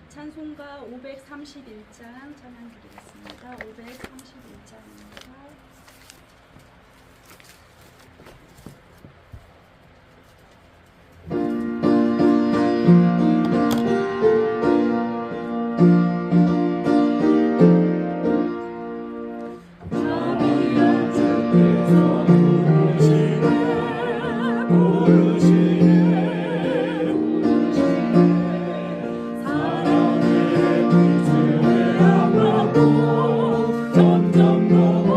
찬송가 531장 찬양 드리겠습니다. 531장입니다. 점점 더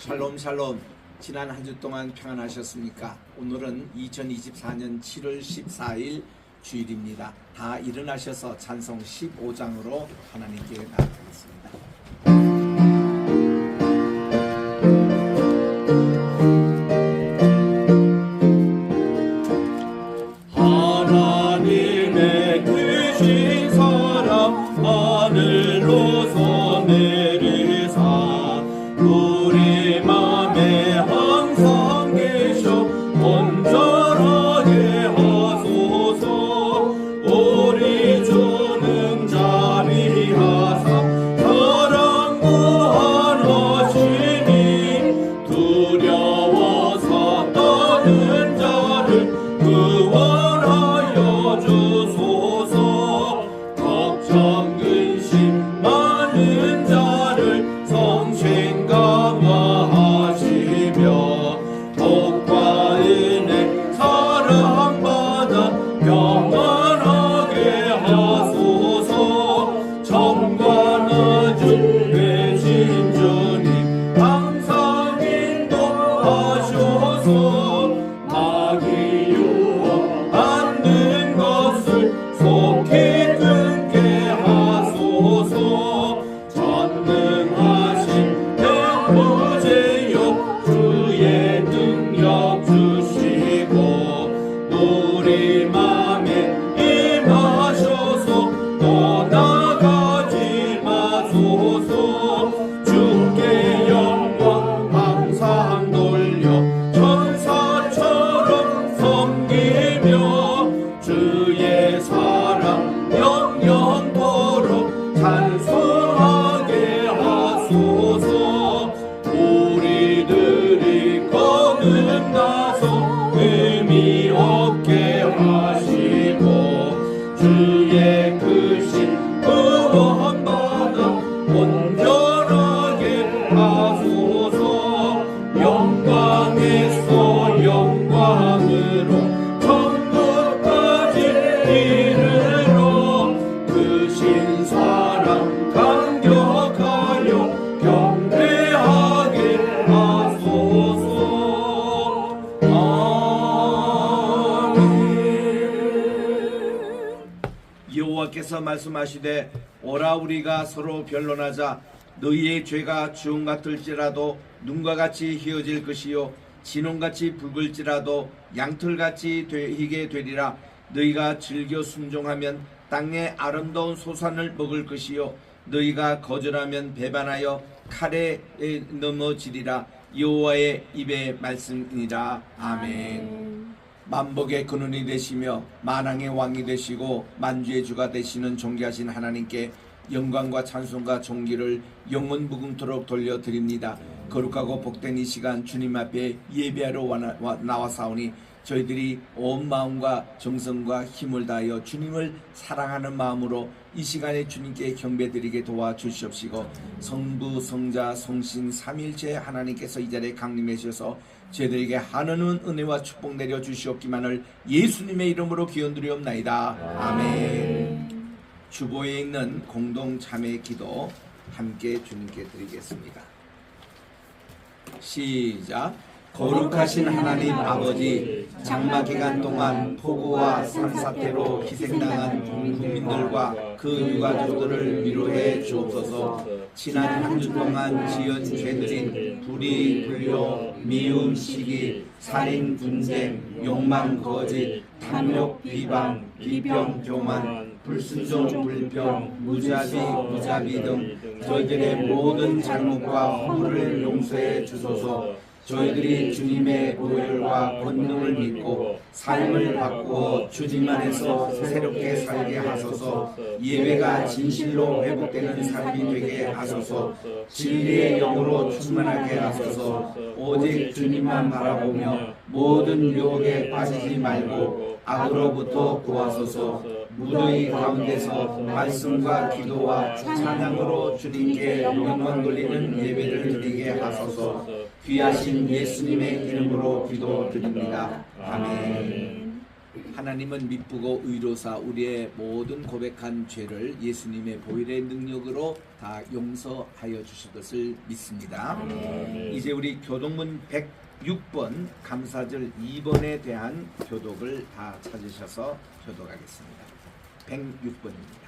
샬롬 샬롬. 지난 한 주 동안 평안하셨습니까? 오늘은 2024년 7월 14일 주일입니다. 다 일어나셔서 찬송 15장으로 하나님께 나아가겠습니다. 하나님의 크신 사랑 하늘로서 내리사 우리 맘에 항상 계셔 온전하게 하소서. 우리 주는 자비하사 사랑 무한하시니 두려워서 떠는 자를 구원하여 주소서. 걱정 근심 많은 자를 성신 강화하시며 복과 은혜 사랑받아 평안하게 하소서. 정과 낮은 되신 주님 항상 인도하셔서 마귀 유혹받는 것을 속히 끊게 하소서. 전능하신 대보제여 주의 능력 주시고 우리 맘에 임하셔서 떠나가지 마소서. 주께 영광 항상 돌려 천사처럼 섬기며 주의 사랑 영영토록 찬송하게 하소서. 우리들이 거듭나서 의미 없게 하시고 주의 크신 구원받아 온전하게 하소서. 영광에서 영광으로 천국까지 이르러 크신 사랑 감격하여 경배하게 하소서. 아멘. 여호와께서 말씀하시되 오라 우리가 서로 변론하자. 너희의 죄가 주홍 같을지라도 눈과 같이 희어질 것이요 진홍같이 붉을지라도 양털같이 희게 되리라. 너희가 즐겨 순종하면 땅의 아름다운 소산을 먹을 것이요 너희가 거절하면 배반하여 칼에 넘어지리라. 여호와의 입의 말씀이니라. 아멘. 만복의 근원이 되시며 만왕의 왕이 되시고 만주의 주가 되시는 존귀하신 하나님께 영광과 찬송과 존귀를 영원 무궁토록 돌려드립니다. 거룩하고 복된 이 시간 주님 앞에 예배하러 나와사오니 저희들이 온 마음과 정성과 힘을 다하여 주님을 사랑하는 마음으로 이 시간에 주님께 경배드리게 도와주시옵시고 성부 성자 성신 삼일체 하나님께서 이 자리에 강림하셔서 저희들에게 하나는 은혜와 축복 내려 주시옵기만을 예수님의 이름으로 기원드리옵나이다. 아멘. 주보에 있는 공동 참회 기도 함께 주님께 드리겠습니다. 시작. 거룩하신 하나님 아버지, 장마 기간 동안 폭우와 산사태로 희생당한 국민들과 그 유가족들을 위로해 주옵소서. 지난 한 주 동안 지은 죄들인 불의, 불효, 미움, 시기, 살인, 분쟁, 욕망, 거짓, 탐욕, 비방, 비평, 교만, 불순종, 불평, 무자비 등 저희들의 모든 잘못과 허물을 용서해 주소서. 저희들이 주님의 보혈과 권능을 믿고 삶을 바꾸어 주님 안에서 새롭게 살게 하소서. 예배가 진실로 회복되는 삶이 되게 하소서. 진리의 영으로 충만하게 하소서. 오직 주님만 바라보며 모든 유혹에 빠지지 말고 악으로부터 구하소서. 무더위 가운데서 말씀과 기도와 찬양으로 주님께 영광 돌리는 예배를 드리게 하소서. 귀하신 예수님의 이름으로 기도드립니다. 아멘. 하나님은 미쁘고 의로사 우리의 모든 고백한 죄를 예수님의 보혈의 능력으로 다 용서하여 주실 것을 믿습니다. 이제 우리 교독문 106번 감사절 2번에 대한 교독을 다 찾으셔서 교독하겠습니다. 106번입니다.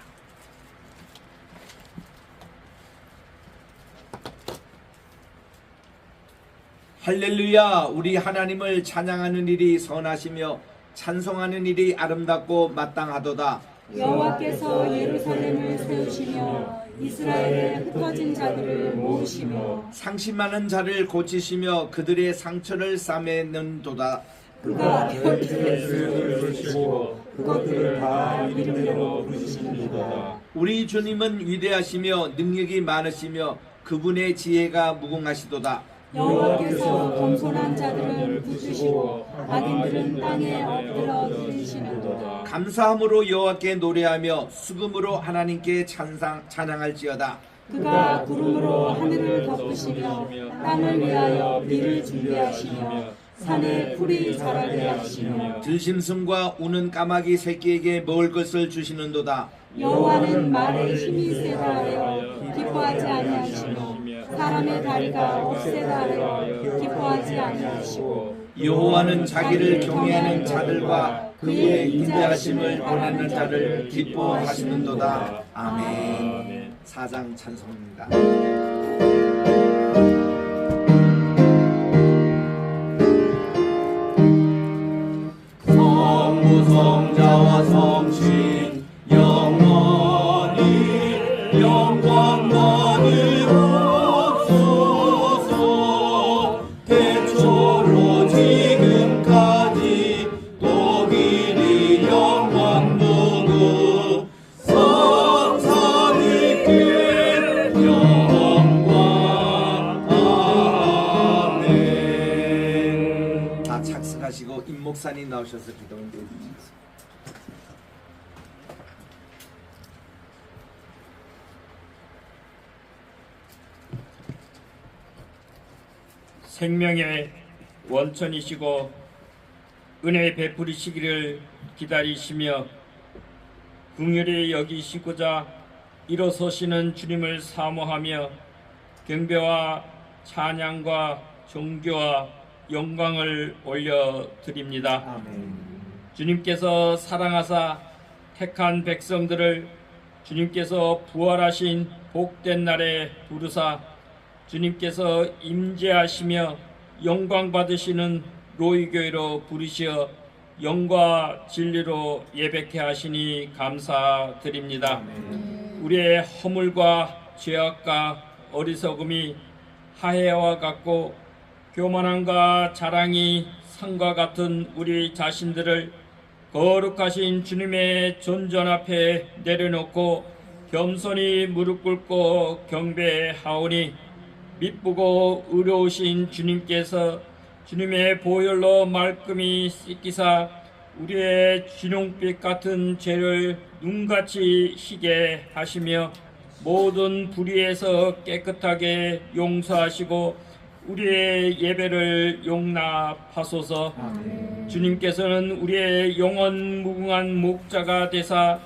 할렐루야. 우리 하나님을 찬양하는 일이 선하시며 찬송하는 일이 아름답고 마땅하도다. 여호와께서 예루살렘을 세우시며 이스라엘의 흩어진 자들을 모으시며 상심 많은 자를 고치시며 그들의 상처를 싸매는도다. 그가 죄를 주시고 그것들을 다 이름대로 부르십니다. 우리 주님은 위대하시며 능력이 많으시며 그분의 지혜가 무궁하시도다. 여호와께서 겸손한 자들을 붙드시고 악인들은 땅에 엎드려 기르시는도다. 감사함으로 여호와께 노래하며 수금으로 하나님께 찬양할지어다. 그가 구름으로 하늘을 덮으시며 땅을 위하여 비를 준비하시며 산에 풀이 자라게 하시며 들짐승과 우는 까마귀 새끼에게 먹을 것을 주시는도다. 여호와는 말에 힘이 세다 하여 기뻐하지 아니하시며 사람의 다리가 없애다 하여 기뻐하지 아니하시고 여호와는 자기를 경외하는 자들과 그의 인자하심을 보내는 자를 기뻐하시는도다. 아멘. 사장 찬송입니다. 성부성자와 성신 영원히 영광 받으옵소서. 태초로 지금까지 또 길이 영광 보고 성삼위께 영광. 아멘. 다 착석하시고 임 목사님 나오셔서 기도를 드리겠습니다. 생명의 원천이시고 은혜 베푸시기를 기다리시며 긍휼히 여기시고자 일어서시는 주님을 사모하며 경배와 찬양과 존귀와 영광을 올려드립니다. 아멘. 주님께서 사랑하사 택한 백성들을 주님께서 부활하신 복된 날에 부르사 주님께서 임재하시며 영광 받으시는 로이교회로 부르시어 영과 진리로 예배케 하시니 감사드립니다. 우리의 허물과 죄악과 어리석음이 하해와 같고 교만함과 자랑이 산과 같은 우리 자신들을 거룩하신 주님의 존전 앞에 내려놓고 겸손히 무릎 꿇고 경배하오니 미쁘고 의로우신 주님께서 주님의 보혈로 말끔히 씻기사 우리의 진홍빛 같은 죄를 눈같이 희게 하시며 모든 불의에서 깨끗하게 용서하시고 우리의 예배를 용납하소서. 주님께서는 우리의 영원 무궁한 목자가 되사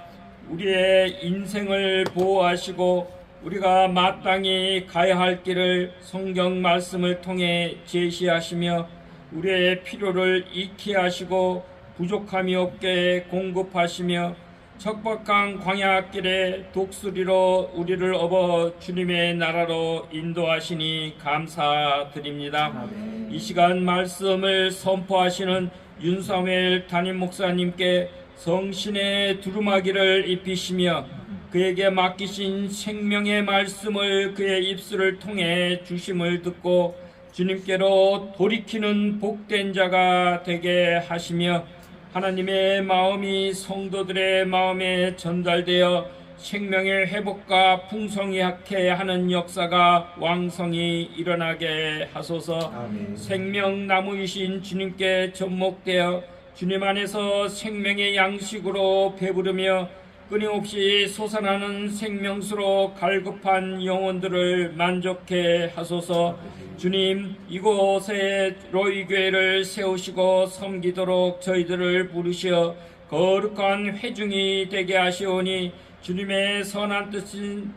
우리의 인생을 보호하시고 우리가 마땅히 가야 할 길을 성경 말씀을 통해 제시하시며 우리의 필요를 익히 하시고 부족함이 없게 공급하시며 척박한 광야길에 독수리로 우리를 업어 주님의 나라로 인도하시니 감사드립니다. 이 시간 말씀을 선포하시는 윤사무엘 담임 목사님께 성신의 두루마기를 입히시며 그에게 맡기신 생명의 말씀을 그의 입술을 통해 주심을 듣고 주님께로 돌이키는 복된 자가 되게 하시며 하나님의 마음이 성도들의 마음에 전달되어 생명의 회복과 풍성하게 하는 역사가 왕성히 일어나게 하소서. 생명나무이신 주님께 접목되어 주님 안에서 생명의 양식으로 배부르며 끊임없이 솟아나는 생명수로 갈급한 영혼들을 만족해 하소서. 주님, 이곳에 로이교회를 세우시고 섬기도록 저희들을 부르시어 거룩한 회중이 되게 하시오니 주님의 선하신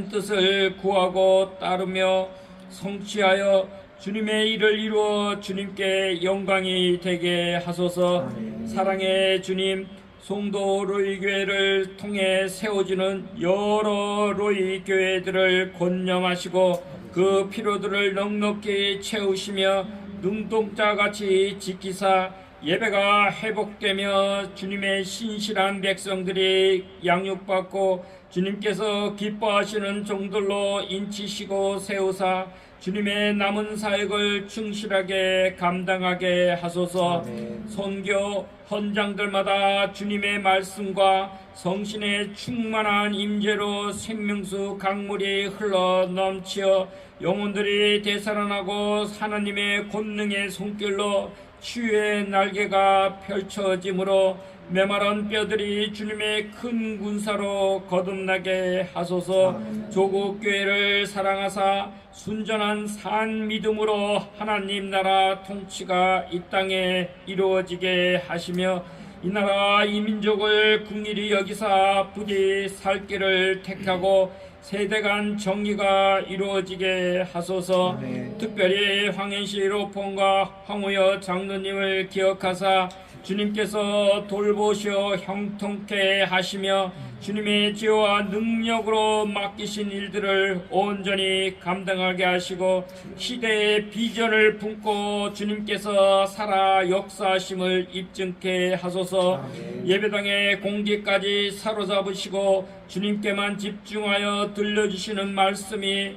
뜻을 구하고 따르며 성취하여 주님의 일을 이루어 주님께 영광이 되게 하소서. 사랑의 주님, 송도 로이교회를 통해 세워지는 여러 로이교회들을 권념하시고 그 필요들을 넉넉히 채우시며 눈동자같이 지키사 예배가 회복되며 주님의 신실한 백성들이 양육받고 주님께서 기뻐하시는 종들로 인치시고 세우사 주님의 남은 사역을 충실하게 감당하게 하소서. 선교 헌장들마다 주님의 말씀과 성신의 충만한 임재로 생명수 강물이 흘러 넘치어 영혼들이 되살아나고 하나님의 권능의 손길로 치유의 날개가 펼쳐지므로 메마른 뼈들이 주님의 큰 군사로 거듭나게 하소서. 조국 교회를 사랑하사 순전한 산 믿음으로 하나님 나라 통치가 이 땅에 이루어지게 하시며 이 나라 이 민족을 긍휼히 여기사 부디 살 길을 택하고 세대 간 정의가 이루어지게 하소서. 특별히 황현시 로폰과 황우여 장로님을 기억하사 주님께서 돌보시어 형통케 하시며 주님의 지혜와 능력으로 맡기신 일들을 온전히 감당하게 하시고 시대의 비전을 품고 주님께서 살아 역사하심을 입증케 하소서. 예배당의 공기까지 사로잡으시고 주님께만 집중하여 들려주시는 말씀이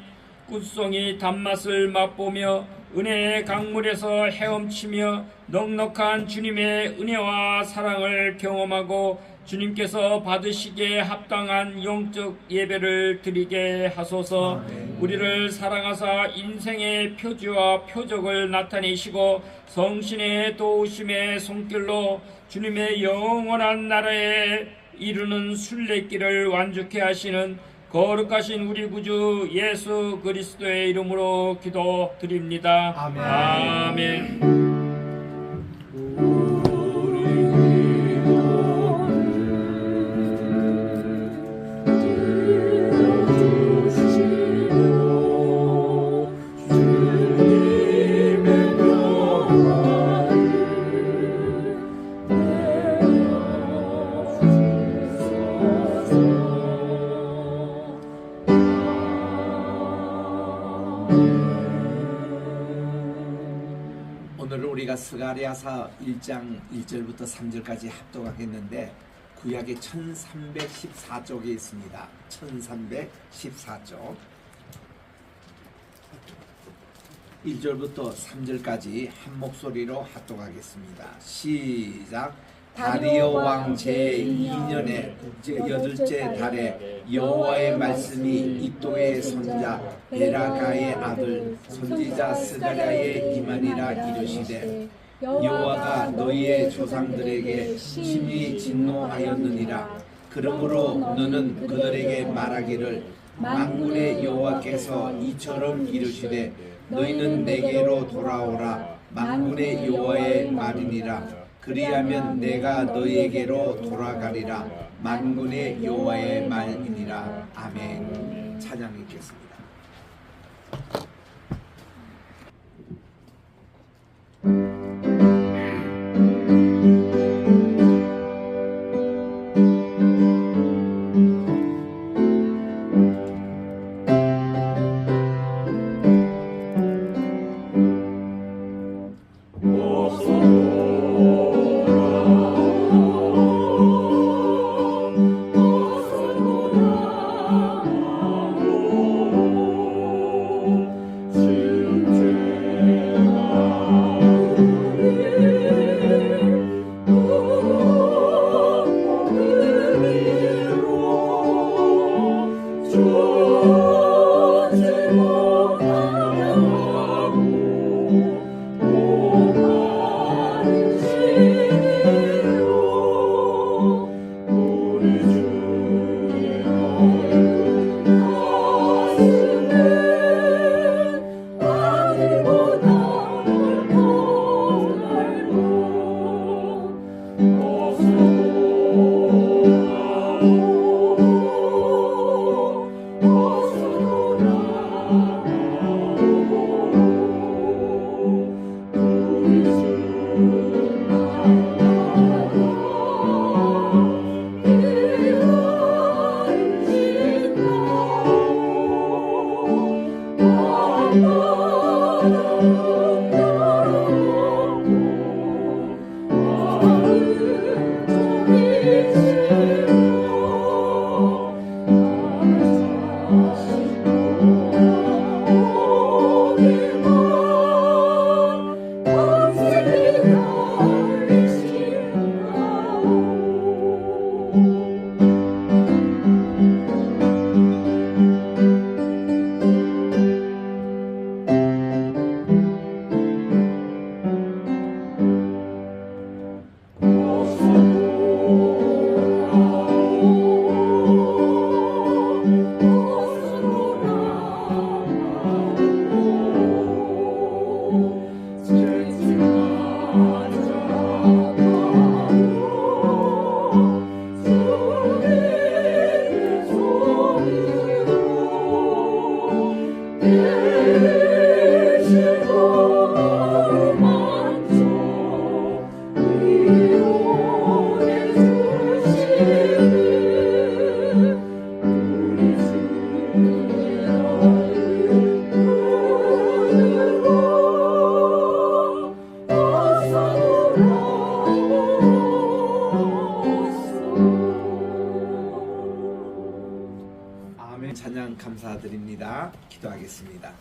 굿송이 단맛을 맛보며 은혜의 강물에서 헤엄치며 넉넉한 주님의 은혜와 사랑을 경험하고 주님께서 받으시기에 합당한 영적 예배를 드리게 하소서. 우리를 사랑하사 인생의 표지와 표적을 나타내시고 성신의 도우심의 손길로 주님의 영원한 나라에 이르는 순례길을 완주케 하시는 거룩하신 우리 구주 예수 그리스도의 이름으로 기도드립니다. 아멘. 오늘 우리가 스가랴서 1장 1절부터 3절까지 합독하겠는데 구약의 1314쪽에 있습니다. 1314쪽 1절부터 3절까지 한 목소리로 합독하겠습니다. 시작. 다리오 왕 제2년에 제8째 달에 여호와의 말씀이 이도의 손자 베라가의 아들 선지자 스가랴에 임하니라. 이르시되 여호와가 너희의 조상들에게 심히 진노하였느니라. 그러므로 너는 그들에게 말하기를 만군의 여호와께서 이처럼 이르시되 너희는 내게로 돌아오라. 만군의 여호와의 말이니라. 그리하면 내가 너희에게로 돌아가리라. 만군의 여호와의 말이니라. 아멘. 찬양 읽겠습니다. 오 아멘. 찬양 감사드립니다. 기도하겠습니다.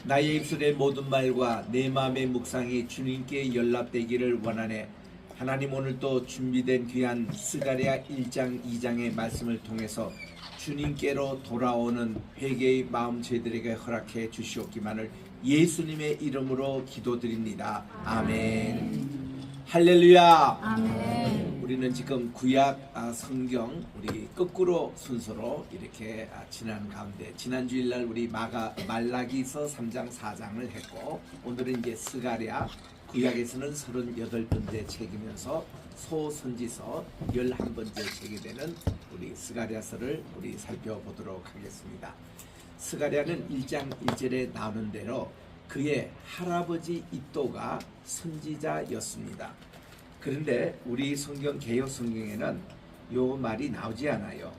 나의 입술의 모든 말과 내 마음의 묵상이 주님께 연락되기를 원하네. 하나님, 오늘 또 준비된 귀한 스가랴 1장 2장의 말씀을 통해서 주님께로 돌아오는 회개의 마음 저희들에게 허락해 주시옵기만을 예수님의 이름으로 기도드립니다. 아멘. 할렐루야. 아멘. 우리는 지금 구약 성경 우리 거꾸로 순서로 이렇게 지난 가운데 지난 주일날 우리 말라기서 3장 4장을 했고, 오늘은 이제 스가랴, 구약에서는 38번째 책이면서 소선지서 11번째 책이 되는 우리 스가랴서를 우리 살펴보도록 하겠습니다. 스가랴는 1장 1절에 나오는 대로 그의 할아버지 이또가 선지자였습니다. 그런데 우리 성경 개역 성경에는 요 말이 나오지 않아요.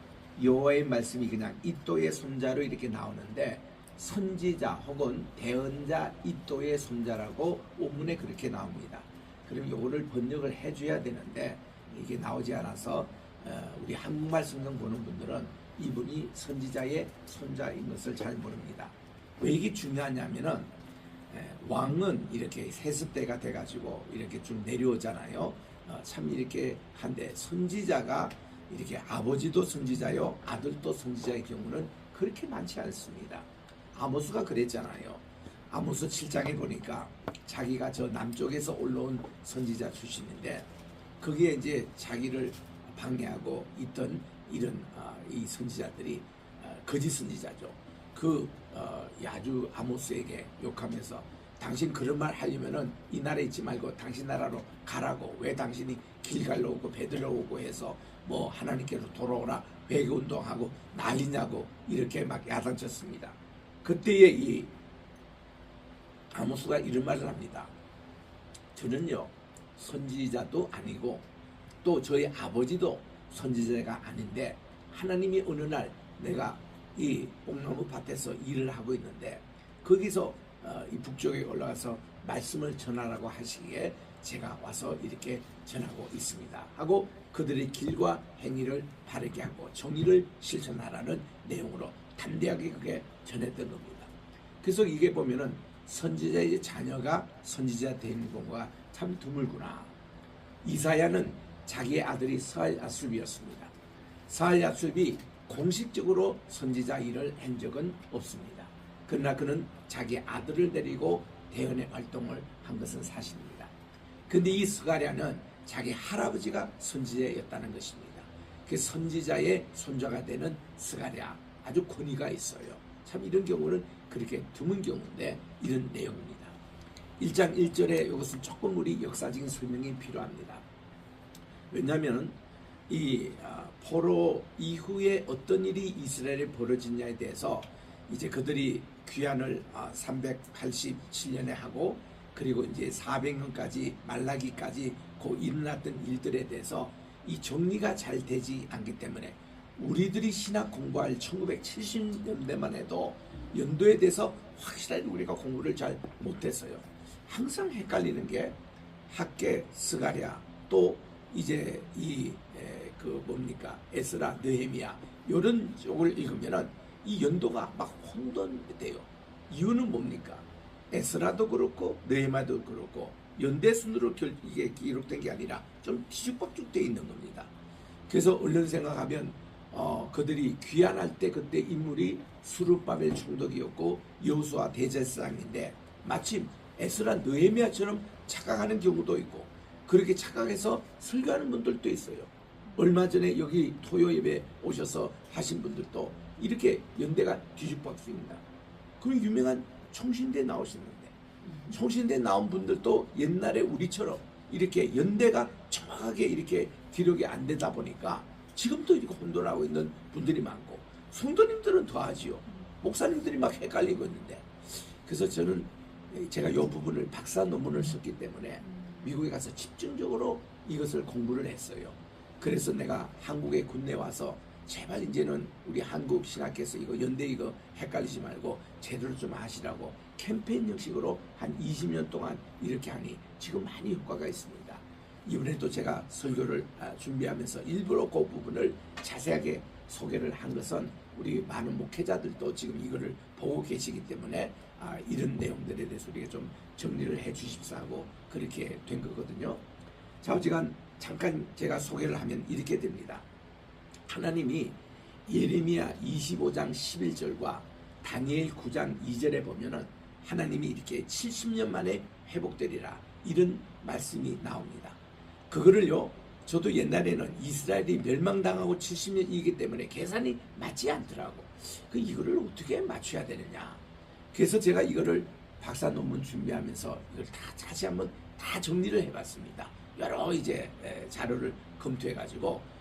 여호와의 말씀이 그냥 이또의 손자로 이렇게 나오는데, 선지자 혹은 대언자 이또의 손자라고 원문에 그렇게 나옵니다. 그럼 요거를 번역을 해줘야 되는데 이게 나오지 않아서 우리 한국말 성경 보는 분들은 이분이 선지자의 손자인 것을 잘 모릅니다. 왜 이게 중요하냐면은 왕은 이렇게 세습대가 돼가지고 이렇게 좀 내려오잖아요. 참 이렇게 한데 선지자가 이렇게 아버지도 선지자요 아들도 선지자의 경우는 그렇게 많지 않습니다. 아모스가 그랬잖아요. 아모스 7장에 보니까 자기가 저 남쪽에서 올라온 선지자 출신인데 거기에 이제 자기를 방해하고 있던 이런 이 선지자들이 거짓 선지자죠. 아주 아모스에게 욕하면서 당신 그런 말 하려면은 이 나라에 있지 말고 당신 나라로 가라고, 왜 당신이 길갈로 오고 베들로 오고 해서 뭐 하나님께로 돌아오라 회개 운동하고 난리냐고 이렇게 막 야단쳤습니다. 그때에 이 아모스가 이런 말을 합니다. 저는요 선지자도 아니고 또 저희 아버지도 선지자가 아닌데 하나님이 어느 날 내가 이 뽕나무 밭에서 일을 하고 있는데 거기서 이 북쪽에 올라가서 말씀을 전하라고 하시기에 제가 와서 이렇게 전하고 있습니다 하고 그들의 길과 행위를 바르게 하고 정의를 실천하라는 내용으로 담대하게 그게 전했던 겁니다. 그래서 이게 보면은 선지자의 자녀가 선지자 되는 경우가 참 드물구나. 이사야는 자기의 아들이 스알야숲이었습니다. 스알야숲이 공식적으로 선지자 일을 한 적은 없습니다. 그러나 그는 자기 아들을 데리고 대언의 활동을 한 것은 사실입니다. 근데 이 스가랴는 자기 할아버지가 선지자였다는 것입니다. 그 선지자의 손자가 되는 스가랴, 아주 권위가 있어요. 참 이런 경우는 그렇게 드문 경우인데 이런 내용입니다. 1장 1절에 이것은 조금 우리 역사적인 설명이 필요합니다. 왜냐하면 이 포로 이후에 어떤 일이 이스라엘에 벌어졌냐에 대해서 이제 그들이 귀환을 387년에 하고 그리고 이제 400년까지 말라기까지 그 일어났던 일들에 대해서 이 정리가 잘 되지 않기 때문에 우리들이 신학 공부할 1970년대만 해도 연도에 대해서 확실하게 우리가 공부를 잘 못했어요. 항상 헷갈리는 게 학계, 스가랴, 또 이제 그 뭡니까 에스라, 느헤미야 이런 쪽을 읽으면은 이 연도가 막 혼돈돼요. 이유는 뭡니까? 에스라도 그렇고 느헤미야도 그렇고 연대 순으로 이게 기록된 게 아니라 좀 뒤죽박죽 돼 있는 겁니다. 그래서 얼른 생각하면 그들이 귀환할 때 그때 인물이 수르바벨 총독이었고 여호수아 대제사장인데 마침 에스라, 느헤미야처럼 착각하는 경우도 있고 그렇게 착각해서 설교하는 분들도 있어요. 얼마 전에 여기 토요 예배 오셔서 하신 분들도 이렇게 연대가 뒤죽박죽입니다. 그 유명한 총신대 나오시는데 총신대 나온 분들도 옛날에 우리처럼 이렇게 연대가 정확하게 이렇게 기록이 안 되다 보니까 지금도 이렇게 혼돈하고 있는 분들이 많고 성도님들은 더하지요. 목사님들이 막 헷갈리고 있는데 그래서 저는 제가 이 부분을 박사 논문을 썼기 때문에 미국에 가서 집중적으로 이것을 공부를 했어요. 그래서 내가 한국에 군대 와서 제발 이제는 우리 한국 신학께서 이거 연대 이거 헷갈리지 말고 제대로 좀 하시라고 캠페인 형식으로 한 20년 동안 이렇게 하니 지금 많이 효과가 있습니다. 이번에도 제가 설교를 준비하면서 일부러 그 부분을 자세하게 소개를 한 것은 우리 많은 목회자들도 지금 이거를 보고 계시기 때문에 이런 내용들에 대해서 우리가 좀 정리를 해 주십사 하고 그렇게 된 거거든요. 자, 어지간 잠깐 제가 소개를 하면 이렇게 됩니다. 하나님이 예레미야 25장 11절과 다니엘 9장 2절에 보면은 하나님이 이렇게 70년 만에 회복되리라 이런 말씀이 나옵니다. 그거를요 저도 옛날에는 이스라엘이 멸망당하고 70년이기 때문에 계산이 맞지 않더라고. 이거를 어떻게 맞춰야 되느냐. 그래서 제가 이거를 박사 논문 준비하면서 이걸 다 다시 한번 다 정리를 해봤습니다. 여러 이제 자료를 검토해가지고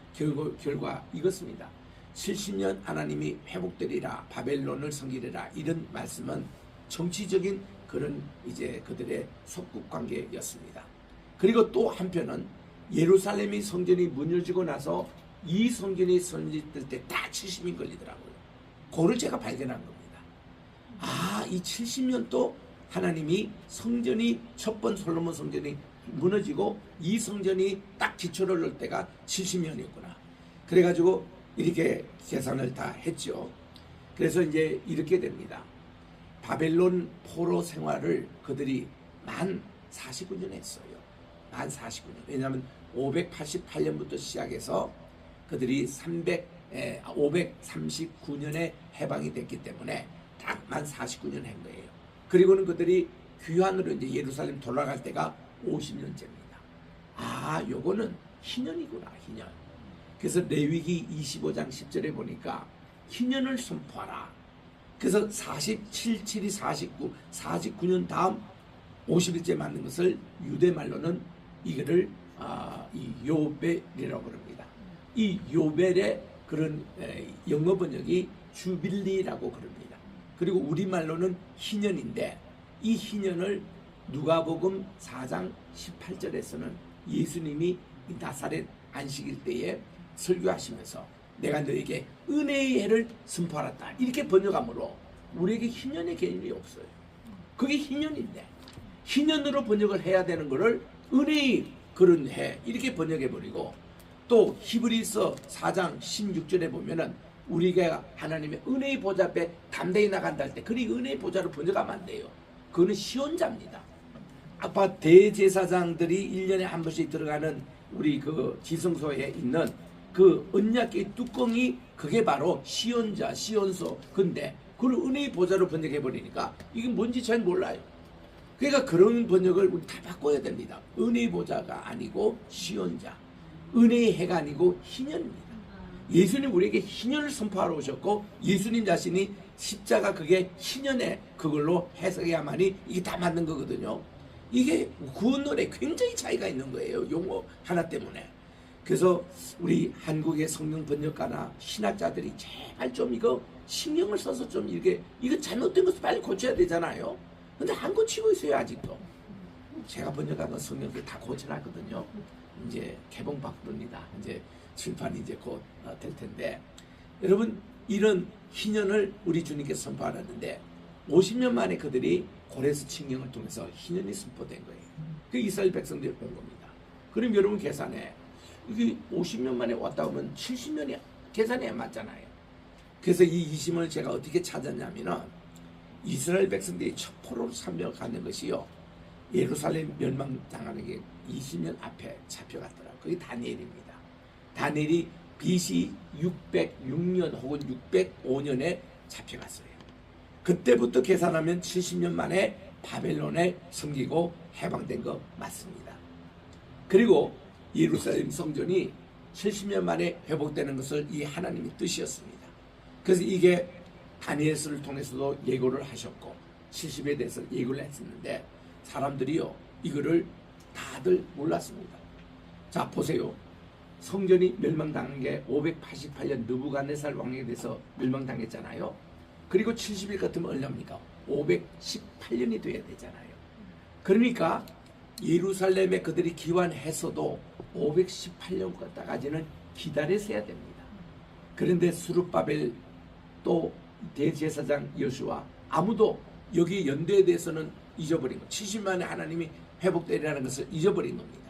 결과 이것입니다. 70년 하나님이 회복되리라 바벨론을 섬기리라 이런 말씀은 정치적인 그런 이제 그들의 속국 관계였습니다. 그리고 또 한편은 예루살렘이 성전이 무너지고 나서 이 성전이 설립될 때 다 70년 걸리더라고요. 그걸 제가 발견한 겁니다. 이 70년도 하나님이 성전이 첫 번 솔로몬 성전이 무너지고 이 성전이 딱 기초를 넣을 때가 70년이었구나. 그래가지고 이렇게 계산을 다 했죠. 그래서 이제 이렇게 됩니다. 바벨론 포로 생활을 그들이 만 49년 했어요. 만 49년. 왜냐하면 588년부터 시작해서 그들이 539년에 해방이 됐기 때문에 딱 만 49년 한 거예요. 그리고는 그들이 귀환으로 이제 예루살렘 돌아갈 때가 50년째입니다. 요거는 희년이구나, 희년. 그래서 레위기 25장 10절에 보니까 희년을 선포하라. 그래서 47, 7이 49, 49년 다음 50일째 맞는 것을 유대 말로는 이거를 이 요벨이라고 그럽니다. 이 요벨의 그런 영어 번역이 주빌리라고 그럽니다. 그리고 우리말로는 희년인데 이 희년을 누가복음 4장 18절에서는 예수님이 나사렛 안식일 때에 설교하시면서 내가 너에게 은혜의 해를 선포하였다 이렇게 번역하므로 우리에게 희년의 개념이 없어요. 그게 희년인데 희년으로 번역을 해야 되는 것을 은혜의 그런 해 이렇게 번역해버리고 또 히브리서 4장 16절에 보면은 우리가 하나님의 은혜의 보좌 앞에 담대히 나간다 할 때 그리 은혜의 보좌로 번역하면 안 돼요. 그거는 시온자입니다. 아빠 대제사장들이 1년에 한 번씩 들어가는 우리 그 지성소에 있는 그 언약의 뚜껑이 그게 바로 시온자, 시온소. 근데 그걸 은혜의 보좌로 번역해버리니까 이게 뭔지 잘 몰라요. 그러니까 그런 번역을 우리 다 바꿔야 됩니다. 은혜의 보좌가 아니고 시온자. 은혜의 해가 아니고 희년입니다. 예수님 우리에게 희년을 선포하러 오셨고 예수님 자신이 십자가 그게 희년의 그걸로 해석해야만이 이게 다 맞는 거거든요. 이게 구원론에 굉장히 차이가 있는 거예요. 용어 하나 때문에. 그래서 우리 한국의 성경 번역가나 신학자들이 제발 좀 이거 신경을 써서 좀 이거 잘못된 것도 빨리 고쳐야 되잖아요. 근데 안 고치고 있어요 아직도. 제가 번역한 건 성경들 다 고쳐놨거든요. 이제 개봉 바쁩니다. 이제 출판이 이제 곧 될 텐데 여러분 이런 희년을 우리 주님께서 선포하셨는데 50년 만에 그들이 고레스 칙령을 통해서 희년이 선포된 거예요. 그 이스라엘 백성들이 본 겁니다. 그럼 여러분 계산해. 이게 50년 만에 왔다 오면 70년이 계산해야 맞잖아요. 그래서 이 이심을 제가 어떻게 찾았냐면은 이스라엘 백성들이 첫 포로로 참여하는 것이요. 예루살렘 멸망당하는 게 20년 앞에 잡혀갔더라고요. 그게 다니엘입니다. 다니엘이 BC 606년 혹은 605년에 잡혀갔어요. 그때부터 계산하면 70년 만에 바벨론에 섬기고 해방된 거 맞습니다. 그리고 예루살렘 성전이 70년 만에 회복되는 것을 이 하나님의 뜻이었습니다. 그래서 이게 다니엘서를 통해서도 예고를 하셨고 70에 대해서 예고를 했었는데 사람들이요 이거를 다들 몰랐습니다. 자 보세요. 성전이 멸망당한 게 588년 느부갓네살 왕에 대해서 멸망당했잖아요. 그리고 70일 같으면 얼마입니까? 518년이 돼야 되잖아요. 그러니까 예루살렘에 그들이 기환했어도 518년까지는 기다렸어야 됩니다. 그런데 스룹바벨 또 대제사장 여수와 아무도 여기 연대에 대해서는 잊어버린 거. 70만에 하나님이 회복되리라는 것을 잊어버린 겁니다.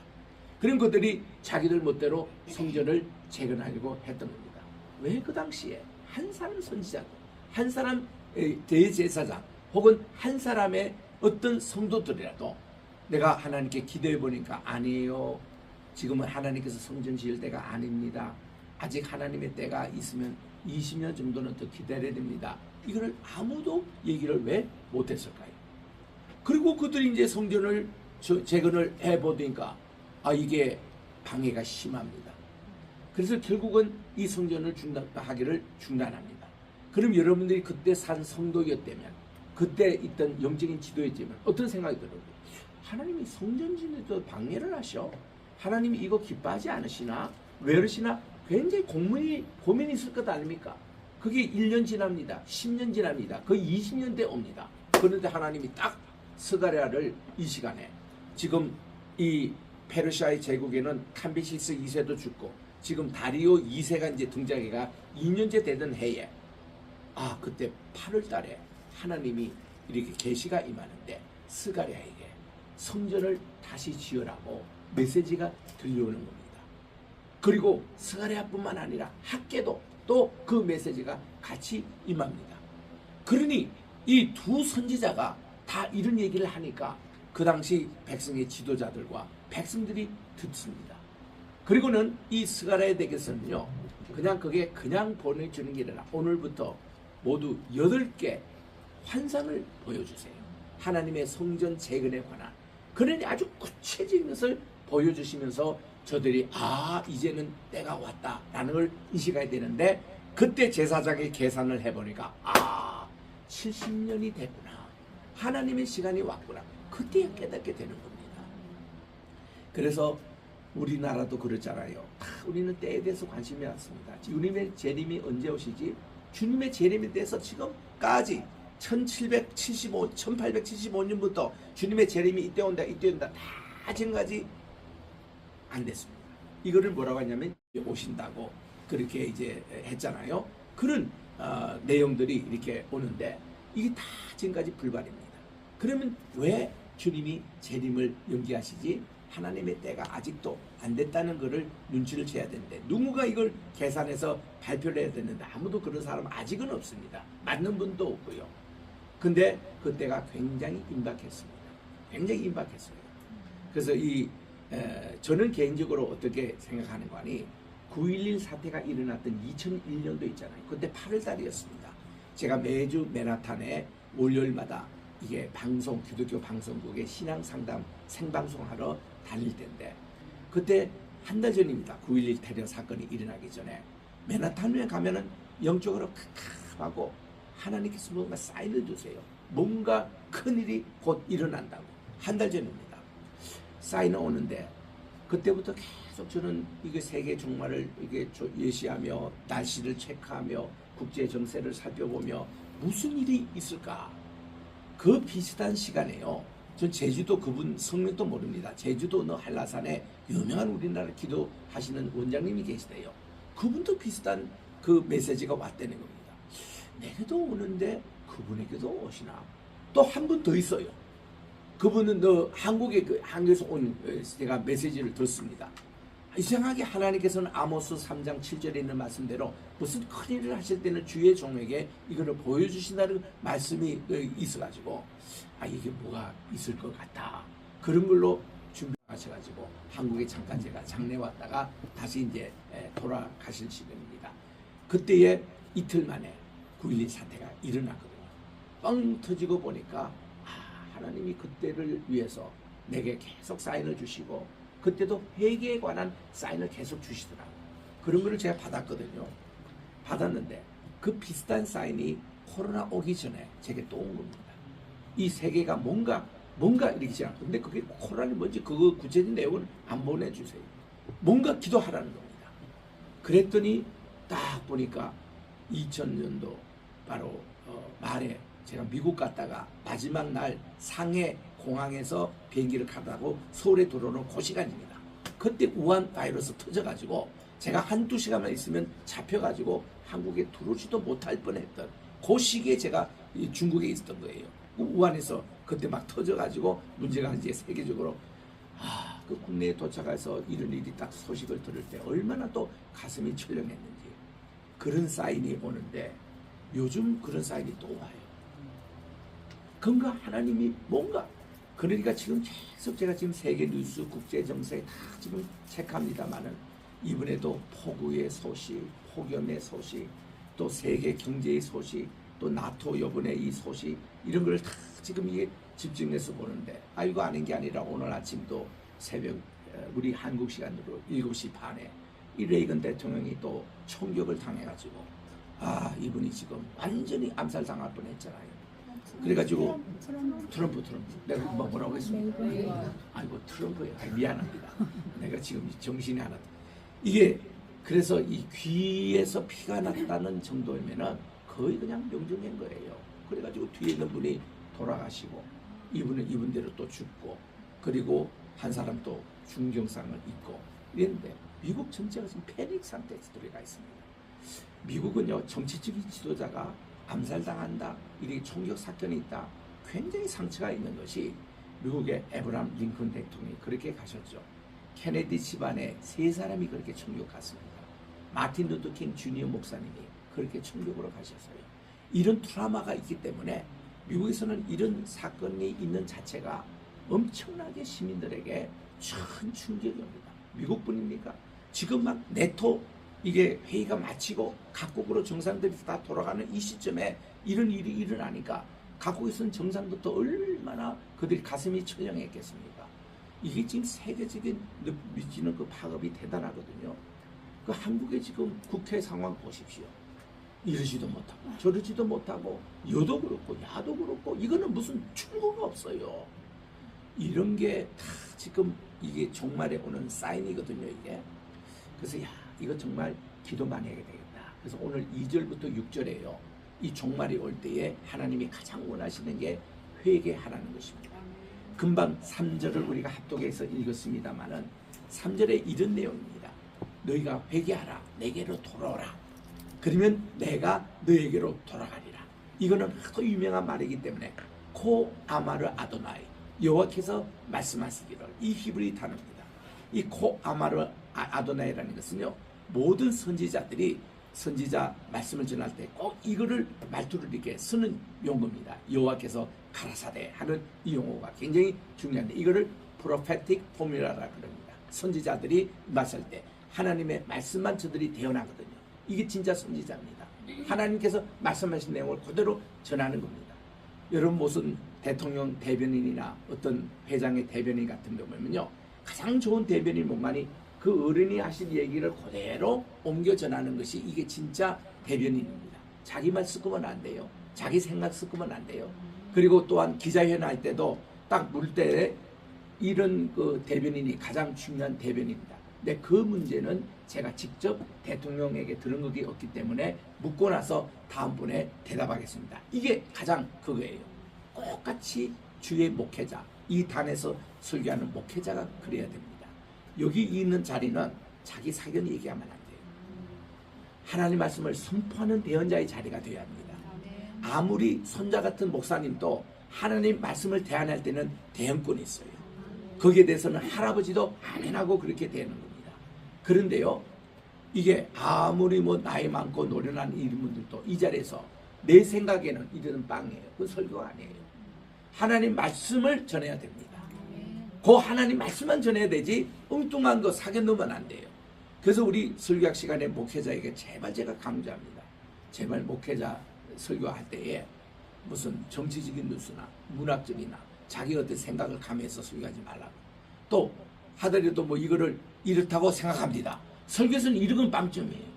그런 것들이 자기들 멋대로 성전을 재건하려고 했던 겁니다. 왜 그 당시에 한 사람 선지자, 한 사람 대제사장 혹은 한 사람의 어떤 성도들이라도 내가 하나님께 기도해 보니까 아니에요. 지금은 하나님께서 성전 지을 때가 아닙니다. 아직 하나님의 때가 있으면 20년 정도는 더 기다려야 됩니다. 이걸 아무도 얘기를 왜 못했을까요? 그리고 그들이 이제 성전을 재건을 해보니까 이게 방해가 심합니다. 그래서 결국은 이 성전을 하기를 중단합니다. 그럼 여러분들이 그때 산 성도였다면 그때 있던 영적인 지도였지만 어떤 생각이 들어요? 하나님이 성전 짓는데도 방해를 하셔? 하나님이 이거 기뻐하지 않으시나? 왜 그러시나? 굉장히 고민이 있을 것 아닙니까? 그게 1년 지납니다. 10년 지납니다. 거의 20년대 옵니다. 그런데 하나님이 딱 스가랴를 이 시간에 지금 이 페르시아의 제국에는 캄비시스 2세도 죽고 지금 다리오 2세가 이제 등장해가 2년째 되던 해에 그때 8월 달에 하나님이 이렇게 계시가 임하는데 스가랴에게 성전을 다시 지으라고 메시지가 들려오는 겁니다. 그리고 스가랴뿐만 아니라 학계도 또 그 메시지가 같이 임합니다. 그러니 이 두 선지자가 다 이런 얘기를 하니까 그 당시 백성의 지도자들과 백성들이 듣습니다. 그리고는 이 스가랴에게서는요 그냥 그게 그냥 보내주는 게 아니라 오늘부터 모두 8개 환상을 보여주세요. 하나님의 성전 재건에 관한 그러니 아주 구체적인 것을 보여주시면서 저들이 이제는 때가 왔다라는 걸 인식해야 되는데 그때 제사장이 계산을 해보니까 70년이 됐구나. 하나님의 시간이 왔구나. 그때야 깨닫게 되는 겁니다. 그래서 우리나라도 그렇잖아요. 우리는 때에 대해서 관심이 많습니다. 주님의 재림이 언제 오시지? 주님의 재림에 대해서 지금까지 1875년부터 주님의 재림이 이때 온다 다 지금까지 안 됐습니다. 이거를 뭐라고 하냐면 오신다고 그렇게 이제 했잖아요. 그런 내용들이 이렇게 오는데 이게 다 지금까지 불발입니다. 그러면 왜 주님이 재림을 연기하시지? 하나님의 때가 아직도 안 됐다는 것을 눈치를 채야 되는데 누군가 이걸 계산해서 발표를 해야 되는데 아무도 그런 사람은 아직은 없습니다. 맞는 분도 없고요. 근데 그때가 굉장히 임박했습니다. 굉장히 임박했어요. 그래서 저는 개인적으로 어떻게 생각하는 거니 9.11 사태가 일어났던 2001년도 있잖아요. 그때 8월 달이었습니다. 제가 매주 맨하탄에 월요일마다 이게 기독교 방송국의 신앙 상담 생방송하러 다닐 때인데 그때 한 달 전입니다. 9.11 테러 사건이 일어나기 전에 맨하탄에 가면은 영적으로 캄캄하고 하나님께서 뭔가 사인을 주세요. 뭔가 큰일이 곧 일어난다고. 한 달 전입니다. 사인이 오는데 그때부터 계속 저는 이게 세계 종말을 이게 예시하며 날씨를 체크하며 국제 정세를 살펴보며 무슨 일이 있을까? 그 비슷한 시간에요. 전 제주도 그분 성명도 모릅니다. 제주도 어느 한라산에 유명한 우리나라 기도하시는 원장님이 계시대요. 그분도 비슷한 그 메시지가 왔다는 겁니다. 내게도 오는데 그분에게도 오시나? 또 한 분 더 있어요. 그분은 한국에서 온 제가 메시지를 듣습니다. 이상하게 하나님께서는 아모스 3장 7절에 있는 말씀대로 무슨 큰일을 하실 때는 주의 종에게 이거를 보여주신다는 말씀이 있어가지고 이게 뭐가 있을 것 같다. 그런 걸로 준비하셔가지고 한국에 잠깐 제가 장례 왔다가 다시 이제 돌아가실 시간입니다. 그때에 이틀 만에 9.11 사태가 일어났거든요. 뻥 터지고 보니까 하나님이 그때를 위해서 내게 계속 사인을 주시고 그때도 회개에 관한 사인을 계속 주시더라고요. 그런 거를 제가 받았거든요. 받았는데 그 비슷한 사인이 코로나 오기 전에 제게 또 온 겁니다. 이 세계가 뭔가 이렇게 지나고 근데 그게 코로나는 뭔지 그거 구체적인 내용은 안 보내주세요. 뭔가 기도하라는 겁니다. 그랬더니 딱 보니까 2000년도 바로 말에 제가 미국 갔다가 마지막 날 상해 공항에서 비행기를 타고 서울에 들어오는 그 시간입니다. 그때 우한 바이러스 터져가지고 제가 한두 시간만 있으면 잡혀가지고 한국에 들어오지도 못할 뻔했던 그 시기에 제가 중국에 있었던 거예요. 우한에서 그때 막 터져가지고 문제가 이제 세계적으로 그 국내에 도착해서 이런 일이 딱 소식을 들을 때 얼마나 또 가슴이 철렁했는지 그런 사인이 오는데 요즘 그런 사인이 또 와요. 그런가 하나님이 뭔가 그러니까 지금 계속 제가 지금 세계 뉴스, 국제 정세 다 지금 체크합니다만은 이번에도 폭우의 소식, 폭염의 소식, 또 세계 경제의 소식, 또 나토 요번에 이 소식 이런 걸 다 지금 이게 집중해서 보는데 이거 아닌 게 아니라 오늘 아침도 새벽 우리 한국 시간으로 7시 반에 이 레이건 대통령이 또 총격을 당해가지고 이분이 지금 완전히 암살당할 뻔했잖아요. 그래가지고 트럼프 내가 금방 뭐라고 했습니까? 아이고 트럼프예요. 미안합니다. 내가 지금 정신이 하나 이게 그래서 이 귀에서 피가 났다는 정도면은 거의 그냥 명중인 거예요. 그래가지고 뒤에 있는 분이 돌아가시고 이분대로 또 죽고 그리고 한 사람 또 중경상을 입고 이랬는데 미국 전체가 지금 패닉 상태에 들어가 있습니다. 미국은요 정치적인 지도자가 암살당한다 이렇게 총격 사건이 있다 굉장히 상처가 있는 것이 미국의 에브람 링컨 대통령이 그렇게 가셨죠. 케네디 집안에 3사람이 그렇게 총격 갔습니다. 마틴 루터 킹 주니어 목사님이 그렇게 총격으로 가셨어요. 이런 트라우마가 있기 때문에 미국에서는 이런 사건이 있는 자체가 엄청나게 시민들에게 큰 충격이 옵니다. 미국뿐입니까? 지금 막 네토 이게 회의가 마치고 각국으로 정상들이 다 돌아가는 이 시점에 이런 일이 일어나니까 각국에서는 정상부터 얼마나 그들이 가슴이 철렁했겠습니까? 이게 지금 세계적인 미치는 그 파급이 대단하거든요. 그 한국의 지금 국회 상황 보십시오. 이러지도 못하고 저러지도 못하고 여도 그렇고 야도 그렇고 이거는 무슨 충고가 없어요. 이런 게 다 지금 이게 종말에 오는 사인이거든요. 이게 그래서 이거 정말 기도 많이 해야 되겠다. 그래서 오늘 2절부터 6절에요. 이 종말이 올 때에 하나님이 가장 원하시는 게 회개하라는 것입니다. 금방 3절을 우리가 합독해서 읽었습니다마는 3절에 이런 내용입니다. 너희가 회개하라. 내게로 돌아오라. 그러면 내가 너에게로 돌아가리라. 이거는 하도 유명한 말이기 때문에 코 아마르 아도나이 여호와께서 말씀하시기를 이 히브리 단어입니다. 이 코 아마르 아도나이라는 것은요 모든 선지자들이 선지자 말씀을 전할 때 꼭 이거를 말투를 이렇게 쓰는 용어입니다. 여호와께서 가라사대 하는 이 용어가 굉장히 중요한데 이거를 프로페틱 포뮬라라고 합니다. 선지자들이 말할 때 하나님의 말씀만 저들이 대언하거든요. 이게 진짜 선지자입니다. 하나님께서 말씀하신 내용을 그대로 전하는 겁니다. 여러분 무슨 대통령 대변인이나 어떤 회장의 대변인 같은 경우면요 가장 좋은 대변인 뭔가니 그 어른이 하신 얘기를 그대로 옮겨 전하는 것이 이게 진짜 대변인입니다. 자기 말 섞으면 안 돼요. 자기 생각 섞으면 안 돼요. 그리고 또한 기자회견 할 때도 딱 물 때 이런 그 대변인이 가장 중요한 대변인입니다. 근데 그 문제는 제가 직접 대통령에게 들은 것이 없기 때문에 묻고 나서 다음번에 대답하겠습니다. 이게 가장 그거예요. 똑같이 주의 목회자, 이 단에서 설교하는 목회자가 그래야 됩니다. 여기 있는 자리는 자기 사견 얘기하면 안 돼요. 하나님 말씀을 선포하는 대언자의 자리가 되어야 합니다. 아무리 손자 같은 목사님도 하나님 말씀을 대안할 때는 대언권이 있어요. 거기에 대해서는 할아버지도 아멘하고 그렇게 되는 겁니다. 그런데요, 이게 아무리 뭐 나이 많고 노련한 이분들도 이 자리에서 내 생각에는 이들은 빵이에요. 그건 설교가 아니에요. 하나님 말씀을 전해야 됩니다. 그 하나님 말씀만 전해야 되지 엉뚱한 거 사견 넣으면 안 돼요. 그래서 우리 설교학 시간에 목회자에게 제발 제가 강조합니다. 제발 목회자 설교할 때에 무슨 정치적인 뉴스나 문학적이나 자기 어떤 생각을 가미해서 설교하지 말라고. 또 하더라도 뭐 이거를 이렇다고 생각합니다. 설교에서는 이런 빵점이에요.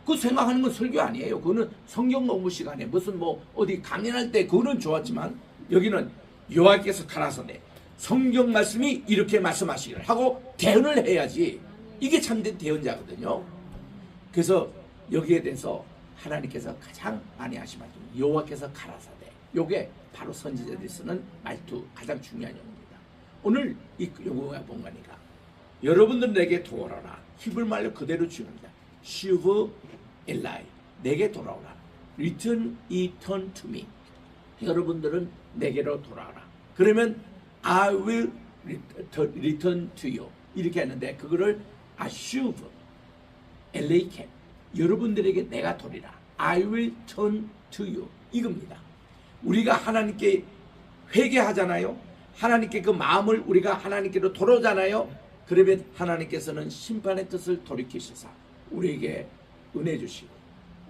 그 생각하는 건 설교 아니에요. 그거는 성경 공부 시간에 무슨 뭐 어디 강연할 때 그거는 좋았지만 여기는 여호와께서 가라사대 성경 말씀이 이렇게 말씀하시기를 하고 대언을 해야지. 이게 참된 대언자거든요. 그래서 여기에 대해서 하나님께서 가장 많이 하신 말씀, 여호와께서 가라사대. 요게 바로 선지자들이 쓰는 말투 가장 중요한 용어입니다. 오늘 이 용어가 뭔가니까 여러분들 내게 돌아오라. 히브리 말로 그대로 주입니다. 슈브 엘라이, 내게 돌아오라. Return to me. 여러분들은 내게로 돌아오라. 그러면 I will return to you. 이렇게 하는데 그거를 아슈브 엘레이케, 여러분들에게 내가 돌이라. I will turn to you. 이겁니다. 우리가 하나님께 회개하잖아요. 하나님께 그 마음을 우리가 하나님께로 돌아오잖아요. 그러면 하나님께서는 심판의 뜻을 돌이키시사 우리에게 은혜 주시고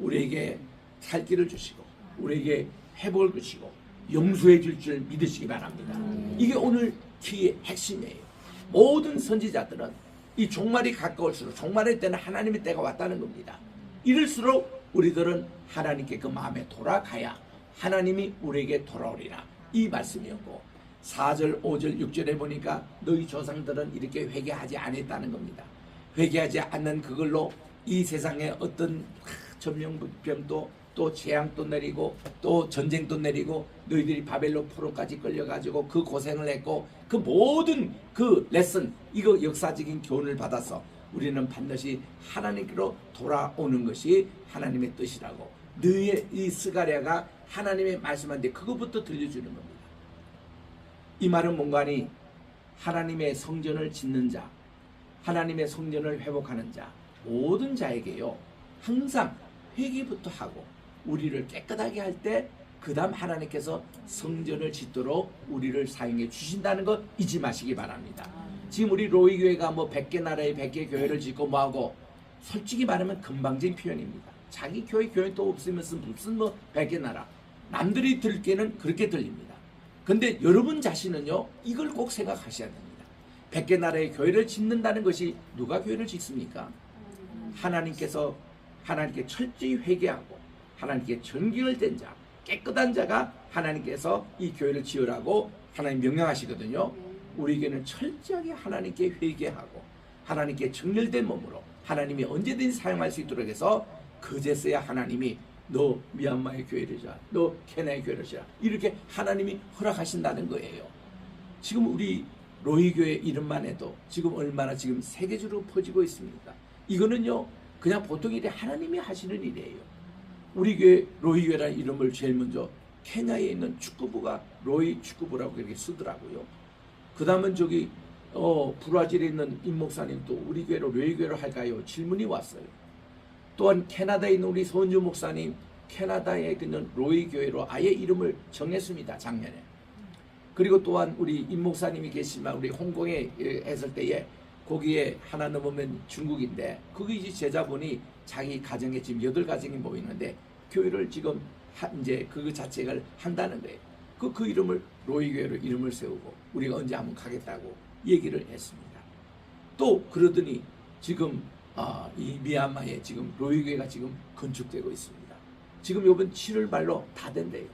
우리에게 살 길을 주시고 우리에게 회복을 주시고 용서해 줄 줄 믿으시기 바랍니다. 이게 오늘 기의 핵심이에요. 모든 선지자들은 이 종말이 가까울수록 종말의 때는 하나님의 때가 왔다는 겁니다. 이럴수록 우리들은 하나님께 그 마음에 돌아가야 하나님이 우리에게 돌아오리라. 이 말씀이었고 4절, 5절, 6절에 보니까 너희 조상들은 이렇게 회개하지 않았다는 겁니다. 회개하지 않는 그걸로 이 세상에 어떤 전염병도 또 재앙도 내리고 또 전쟁도 내리고 너희들이 바벨론 포로까지 끌려가지고 그 고생을 했고 그 모든 그 레슨 이거 역사적인 교훈을 받아서 우리는 반드시 하나님께로 돌아오는 것이 하나님의 뜻이라고 너희의 이 스가랴가 하나님의 말씀한데 그것부터 들려주는 겁니다. 이 말은 뭔가 하니 하나님의 성전을 짓는 자, 하나님의 성전을 회복하는 자, 모든 자에게요 항상 회개부터 하고 우리를 깨끗하게 할 때 그 다음 하나님께서 성전을 짓도록 우리를 사용해 주신다는 것 잊지 마시기 바랍니다. 지금 우리 로이교회가 뭐 100개 나라에 100개 교회를 짓고 뭐하고 솔직히 말하면 금방진 표현입니다. 자기 교회 또 없으면서 무슨 뭐 100개 나라 남들이 들기에는 그렇게 들립니다. 근데 여러분 자신은요 이걸 꼭 생각하셔야 됩니다. 100개 나라의 교회를 짓는다는 것이 누가 교회를 짓습니까? 하나님께서 하나님께 철저히 회개하고 하나님께 정결을 된 자, 깨끗한 자가 하나님께서 이 교회를 지으라고 하나님 명령하시거든요. 우리에게는 철저하게 하나님께 회개하고 하나님께 정결된 몸으로 하나님이 언제든지 사용할 수 있도록 해서 그제서야 하나님이 너 미얀마의 교회를 지어, 너 케냐의 교회를 지어 이렇게 하나님이 허락하신다는 거예요. 지금 우리 로이교회 이름만 해도 지금 얼마나 지금 세계적으로 퍼지고 있습니까? 이거는요 그냥 보통 일이 하나님이 하시는 일이에요. 우리 교회 로이교회라는 이름을 제일 먼저 케냐에 있는 축구부가 로이 축구부라고 이렇게 쓰더라고요. 그 다음은 저기 브라질에 있는 임 목사님도 우리 교회로 로이교회로 할까요? 질문이 왔어요. 또한 캐나다에 있는 우리 손주 목사님 캐나다에 있는 로이교회로 아예 이름을 정했습니다. 작년에. 그리고 또한 우리 임 목사님이 계시지만 우리 홍콩에 했을 때에 거기에 하나 넘으면 중국인데 거기 이제 제자분이 자기 가정에 지금 8가정이 모이는데 교회를 지금 이제 그 자체를 한다는 거예요. 그 이름을 로이교회로 이름을 세우고 우리가 언제 한번 가겠다고 얘기를 했습니다. 또 그러더니 지금 이 미얀마에 지금 로이교회가 지금 건축되고 있습니다. 지금 이번 7월 말로 다 된대요.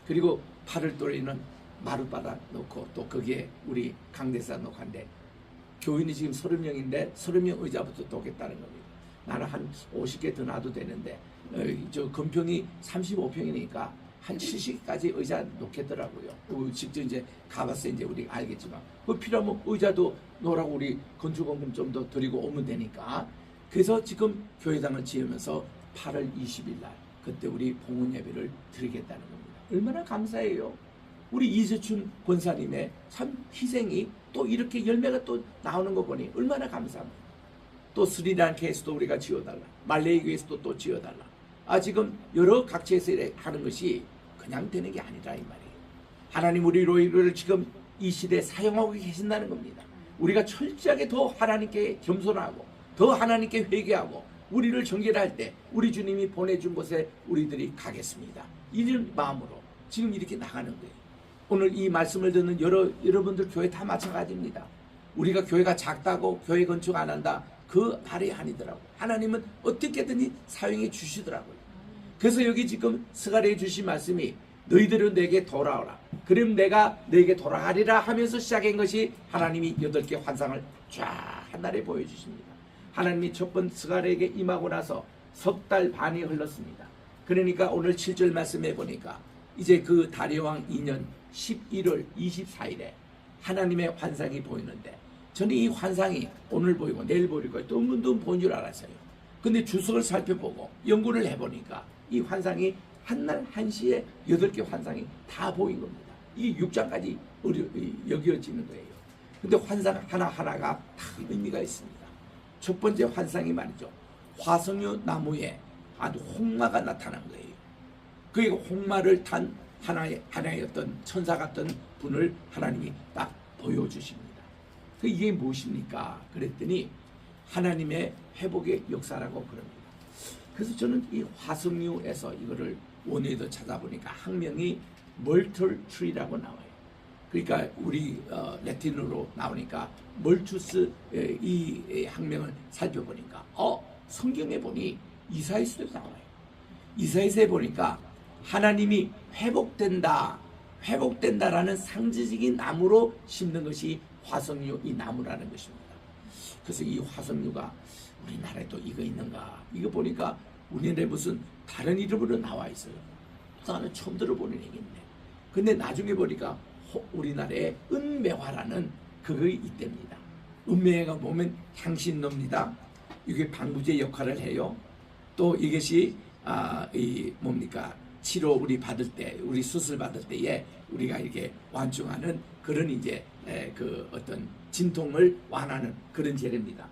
그리고 8월달에는 마룻바다 놓고 또 거기에 우리 강대사 놓고 한데 교인이 지금 30명인데 30명 의자부터 놓겠다는 겁니다. 나는 한 50개 더 놔도 되는데 저 건평이 35평이니까 한 70까지 의자 놓겠더라고요. 직접 이제 가봤어요. 이제 우리가 알겠지만 그 필요하면 의자도 놓으라고 우리 건축원금 좀 더 드리고 오면 되니까 그래서 지금 교회당을 지으면서 8월 20일 날 그때 우리 봉헌 예배를 드리겠다는 겁니다. 얼마나 감사해요. 우리 이재춘 권사님의 참 희생이 또 이렇게 열매가 또 나오는 거 보니 얼마나 감사합니다. 또 스리랑카에서도 우리가 지어달라, 말레이 교회에서도 또 지어달라. 지금 여러 각지에서 하는 것이 그냥 되는 게 아니라 이 말이에요. 하나님 우리를 지금 이 시대에 사용하고 계신다는 겁니다. 우리가 철저하게 더 하나님께 겸손하고 더 하나님께 회개하고 우리를 정결할 때 우리 주님이 보내준 곳에 우리들이 가겠습니다. 이런 마음으로 지금 이렇게 나가는 거예요. 오늘 이 말씀을 듣는 여러분들 교회 다 마찬가지입니다. 우리가 교회가 작다고 교회 건축 안 한다, 그 말이 아니더라고요. 하나님은 어떻게든지 사용해 주시더라고요. 그래서 여기 지금 스가랴에 주신 말씀이 너희들은 내게 돌아오라, 그럼 내가 너에게 돌아가리라 하면서 시작한 것이 하나님이 8개 환상을 쫙 한날에 보여주십니다. 하나님이 첫 번 스가랴에게 임하고 나서 석 달 반이 흘렀습니다. 그러니까 오늘 7절 말씀해 보니까 이제 그 다리오왕 2년 11월 24일에 하나님의 환상이 보이는데, 저는 이 환상이 오늘 보이고 내일 보이고 또 은근 본 줄 알았어요. 근데 주석을 살펴보고 연구를 해보니까 이 환상이 한날 1시에 8개 환상이 다 보인 겁니다. 이 6장까지 여겨지는 거예요. 근데 환상 하나하나가 다 의미가 있습니다. 첫 번째 환상이 말이죠, 화석류 나무에 아주 홍마가 나타난 거예요. 그리고 홍마를 탄 하나의 어떤 천사 같은 분을 하나님이 딱 보여주십니다. 이게 무엇입니까? 그랬더니 하나님의 회복의 역사라고 그럽니다. 그래서 저는 이 화석류에서 이거를 원어에도 찾아보니까 학명이 멀털 트리라고 나와요. 그러니까 우리 라틴어로 나오니까 멀투스, 이 학명을 살펴보니까 성경에 보니 이사야서도 나와요. 이사야서에 보니까 하나님이 회복된다라는 상징적인 나무로 심는 것이 화석류, 이 나무라는 것입니다. 그래서 이 화석류가 우리나라에도 이거 있는가? 이거 보니까 우리나라에 무슨 다른 이름으로 나와 있어요. 나는 처음 들어보는 얘기인데. 근데 나중에 보니까 우리나라에 은매화라는 그거 있답니다. 은매화가 보면 향신료입니다. 이게 방부제 역할을 해요. 또 이것이 이 뭡니까? 치료 우리 받을 때, 우리 수술 받을 때에 우리가 이렇게 완충하는 그런 이제 그 어떤 진통을 완화하는 그런 재료입니다.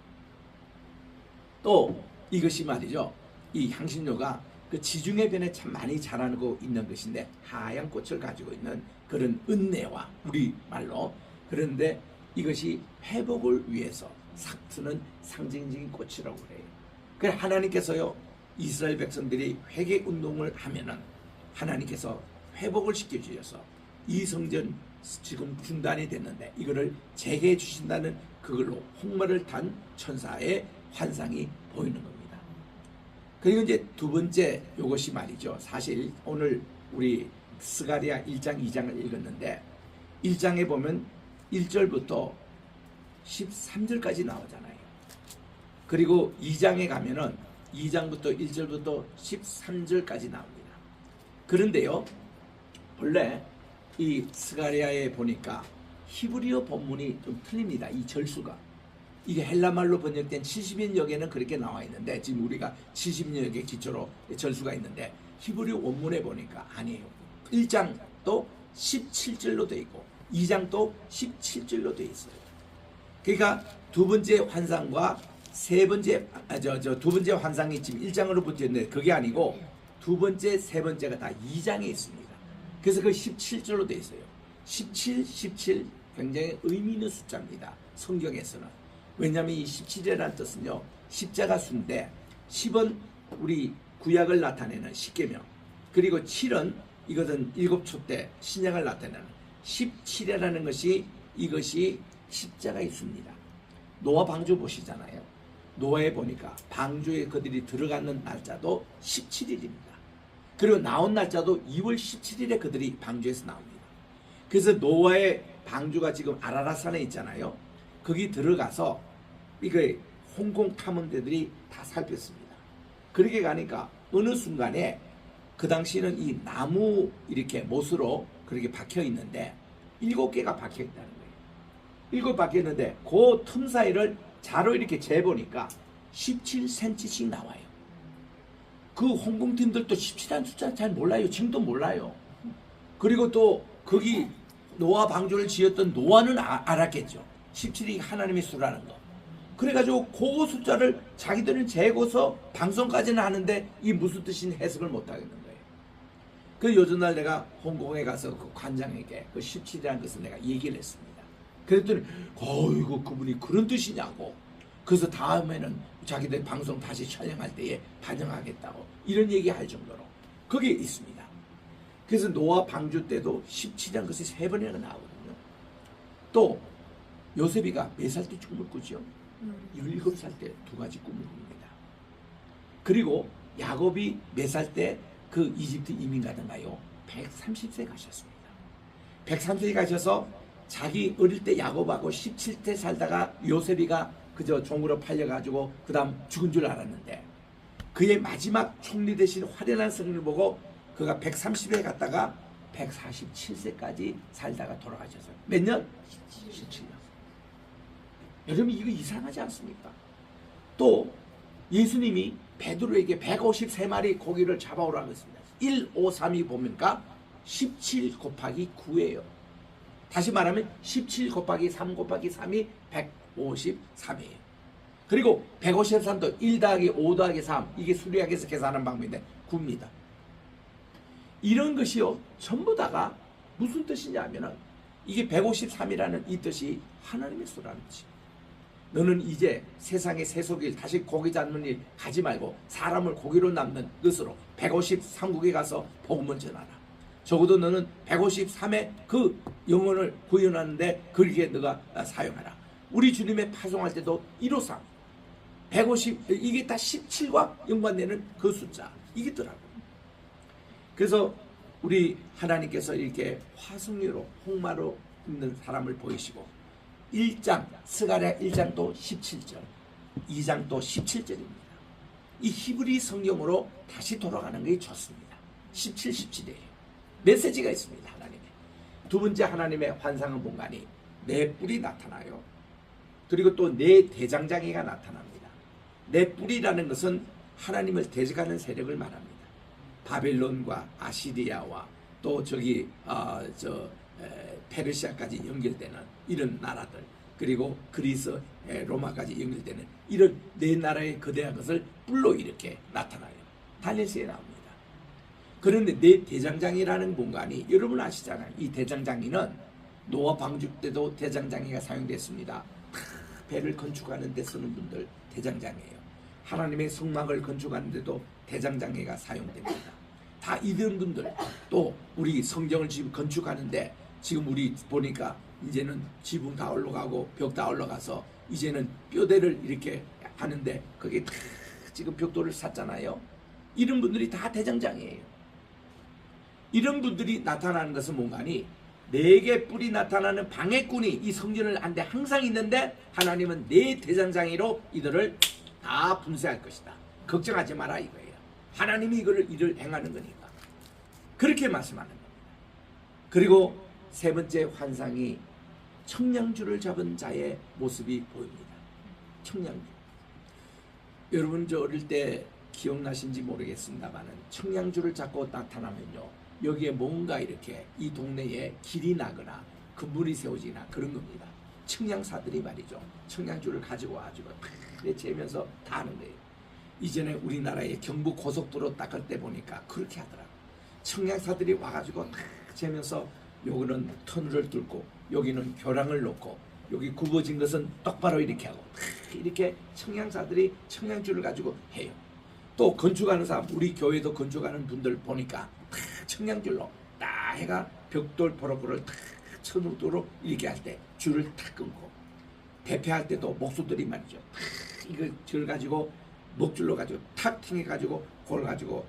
또 이것이 말이죠, 이 향신료가 그 지중해 변에 참 많이 자라고 있는 것인데 하얀 꽃을 가지고 있는 그런 은내와 우리 말로, 그런데 이것이 회복을 위해서 삭트는 상징적인 꽃이라고 그래요. 그래서 하나님께서요, 이스라엘 백성들이 회개 운동을 하면은 하나님께서 회복을 시켜주셔서 이 성전 지금 중단이 됐는데 이거를 재개해 주신다는 그걸로 홍마를 탄 천사의 환상이 보이는 겁니다. 그리고 이제 두 번째 요것이 말이죠, 사실 오늘 우리 스가랴 1장 2장을 읽었는데 1장에 보면 1절부터 13절까지 나오잖아요. 그리고 2장에 가면은 2장부터 1절부터 13절까지 나옵니다. 그런데요, 원래 이 스가랴에 보니까 히브리어 본문이 좀 틀립니다. 이 절수가. 이게 헬라말로 번역된 70인역에는 그렇게 나와 있는데, 지금 우리가 70인역의 기초로 절수가 있는데 히브리어 원문에 보니까 아니에요. 1장도 17절로 되어 있고 2장도 17절로 되어 있어요. 그러니까 두 번째 환상과 세 번째 두 번째 환상이 지금 1장으로 붙어있는데 그게 아니고 두 번째, 세 번째가 다 2장에 있습니다. 그래서 그 17절로 되어 있어요. 17 굉장히 의미 있는 숫자입니다. 성경에서는. 왜냐하면 이 17이라는 뜻은요, 십자가 수인데 10은 우리 구약을 나타내는 십계명, 그리고 7은 이것은 7초 때 신약을 나타내는 17이라는 것이, 이것이 십자가의 수입니다. 노아 방주 보시잖아요. 노아에 보니까 방주에 그들이 들어가는 날짜도 17일입니다. 그리고 나온 날짜도 2월 17일에 그들이 방주에서 나옵니다. 그래서 노아의 방주가 지금 아라라산에 있잖아요. 거기 들어가서 이거 홍콩 탐험대들이 다 살폈습니다. 그렇게 가니까 어느 순간에 그 당시는 이 나무 이렇게 못으로 그렇게 박혀 있는데 7개가 박혀 있다는 거예요. 7 박혀 있는데 그 틈 사이를 자로 이렇게 재보니까 17cm씩 나와요. 그 홍콩팀들도 17이라는 숫자 잘 몰라요. 지금도 몰라요. 그리고 또 거기 노아 방주를 지었던 노아는 알았겠죠. 17이 하나님의 수라는 거. 그래가지고 그 숫자를 자기들은 재고서 방송까지는 하는데 이 무슨 뜻인지 해석을 못 하겠는 거예요. 그 요즘날 내가 홍콩에 가서 그 관장에게 그 17이라는 것을 내가 얘기를 했습니다. 그랬더니 어이구 그분이 그런 뜻이냐고. 그래서 다음에는 자기들 방송 다시 촬영할 때에 반영하겠다고 이런 얘기할 정도로 그게 있습니다. 그래서 노아 방주 때도 17이라는 것이 3번이나 나오거든요. 또 요셉이가 몇 살 때 꿈을 꾸죠? 17살 때 2가지 꿈을 꿉니다. 그리고 야곱이 몇 살 때 그 이집트 이민 가던가요? 130세 가셨습니다. 130세 가셔서 자기 어릴 때 야곱하고 17세 살다가 요셉이가 그저 종으로 팔려가지고 그 다음 죽은 줄 알았는데 그의 마지막 총리 대신 화려한 승리를 보고 그가 130에 갔다가 147세까지 살다가 돌아가셨어요. 몇 년? 17년. 여러분 이거 이상하지 않습니까? 또 예수님이 베드로에게 153마리 고기를 잡아오라고 했습니다. 1, 5, 3이 보니까 17 곱하기 9예요. 다시 말하면 17 곱하기 3 곱하기 3이 153이에요. 그리고 153도 1 더하기 5 더하기 3 이게 수리학에서 계산하는 방법인데 9입니다. 이런 것이요 전부 다가 무슨 뜻이냐면은 이게 153이라는 이 뜻이 하나님의 수라는 뜻이에요. 너는 이제 세상의 세속일 다시 고기 잡는 일 가지 말고 사람을 고기로 남는 것으로 153국에 가서 복음을 전하라. 적어도 너는 153의 그 영혼을 구현하는데 그렇게 너가 사용하라. 우리 주님의 파송할 때도 153 150 이게 다 17과 연관되는 그 숫자 이기더라고요. 그래서 우리 하나님께서 이렇게 화승리로 홍마로 있는 사람을 보이시고 1장 스가랴 1장도 17절 2장도 17절입니다. 이 히브리 성경으로 다시 돌아가는 게 좋습니다. 17, 17이에요. 메시지가 있습니다. 하나님의 두 번째 하나님의 환상의 공간이 내 뿔이 나타나요. 그리고 또 내 대장장이가 나타납니다. 내 뿔이라는 것은 하나님을 대적하는 세력을 말합니다. 바벨론과 아시리아와 또 저기 페르시아까지 연결되는 이런 나라들 그리고 그리스 로마까지 연결되는 이런 네 나라의 거대한 것을 뿔로 이렇게 나타나요. 다니엘서에 나옵니다. 그런데 내 대장장이라는 공간이 여러분 아시잖아요. 이 대장장이는 노아 방주 때도 대장장이가 사용됐습니다. 배를 건축하는 데 쓰는 분들 대장장이에요. 하나님의 성막을 건축하는 데도 대장장이가 사용됩니다. 다 이런 분들 또 우리 성경을 지금 건축하는데 지금 우리 보니까 이제는 지붕 다 올라가고 벽 다 올라가서 이제는 뼈대를 이렇게 하는데 그게 다 지금 벽돌을 샀잖아요. 이런 분들이 다 대장장이에요. 이런 분들이 나타나는 것은 뭔가니 4개 뿔이 나타나는 방해꾼이 이 성전을 안데 항상 있는데 하나님은 4 대장장이로 이들을 다 분쇄할 것이다. 걱정하지 마라 이거예요. 하나님이 이를 행하는 거니까. 그렇게 말씀하는 겁니다. 그리고 세 번째 환상이 청량줄을 잡은 자의 모습이 보입니다. 청량줄. 여러분 저 어릴 때 기억나신지 모르겠습니다만 청량줄을 잡고 나타나면요. 여기에 뭔가 이렇게 이 동네에 길이 나거나 건물이 세워지거나 그런 겁니다. 청량사들이 말이죠. 청량줄을 가지고 와가지고 재면서 다 하는 거예요. 이전에 우리나라의 경부 고속도로 닦을 때 보니까 그렇게 하더라고요. 청량사들이 와가지고 다 재면서 여기는 터널을 뚫고 여기는 교량을 놓고 여기 굽어진 것은 똑바로 이렇게 하고 이렇게 청량사들이 청량줄을 가지고 해요. 또 건축하는 사람 우리 교회도 건축하는 분들 보니까 다 청량줄로 딱 해가 벽돌 포로코를 탁 천으로 이렇게 할 때 줄을 탁 끊고 대패할 때도 목수들이 말이죠. 탁 이거 줄 가지고 목줄로 가지고 탁 튕겨 가지고 그걸 가지고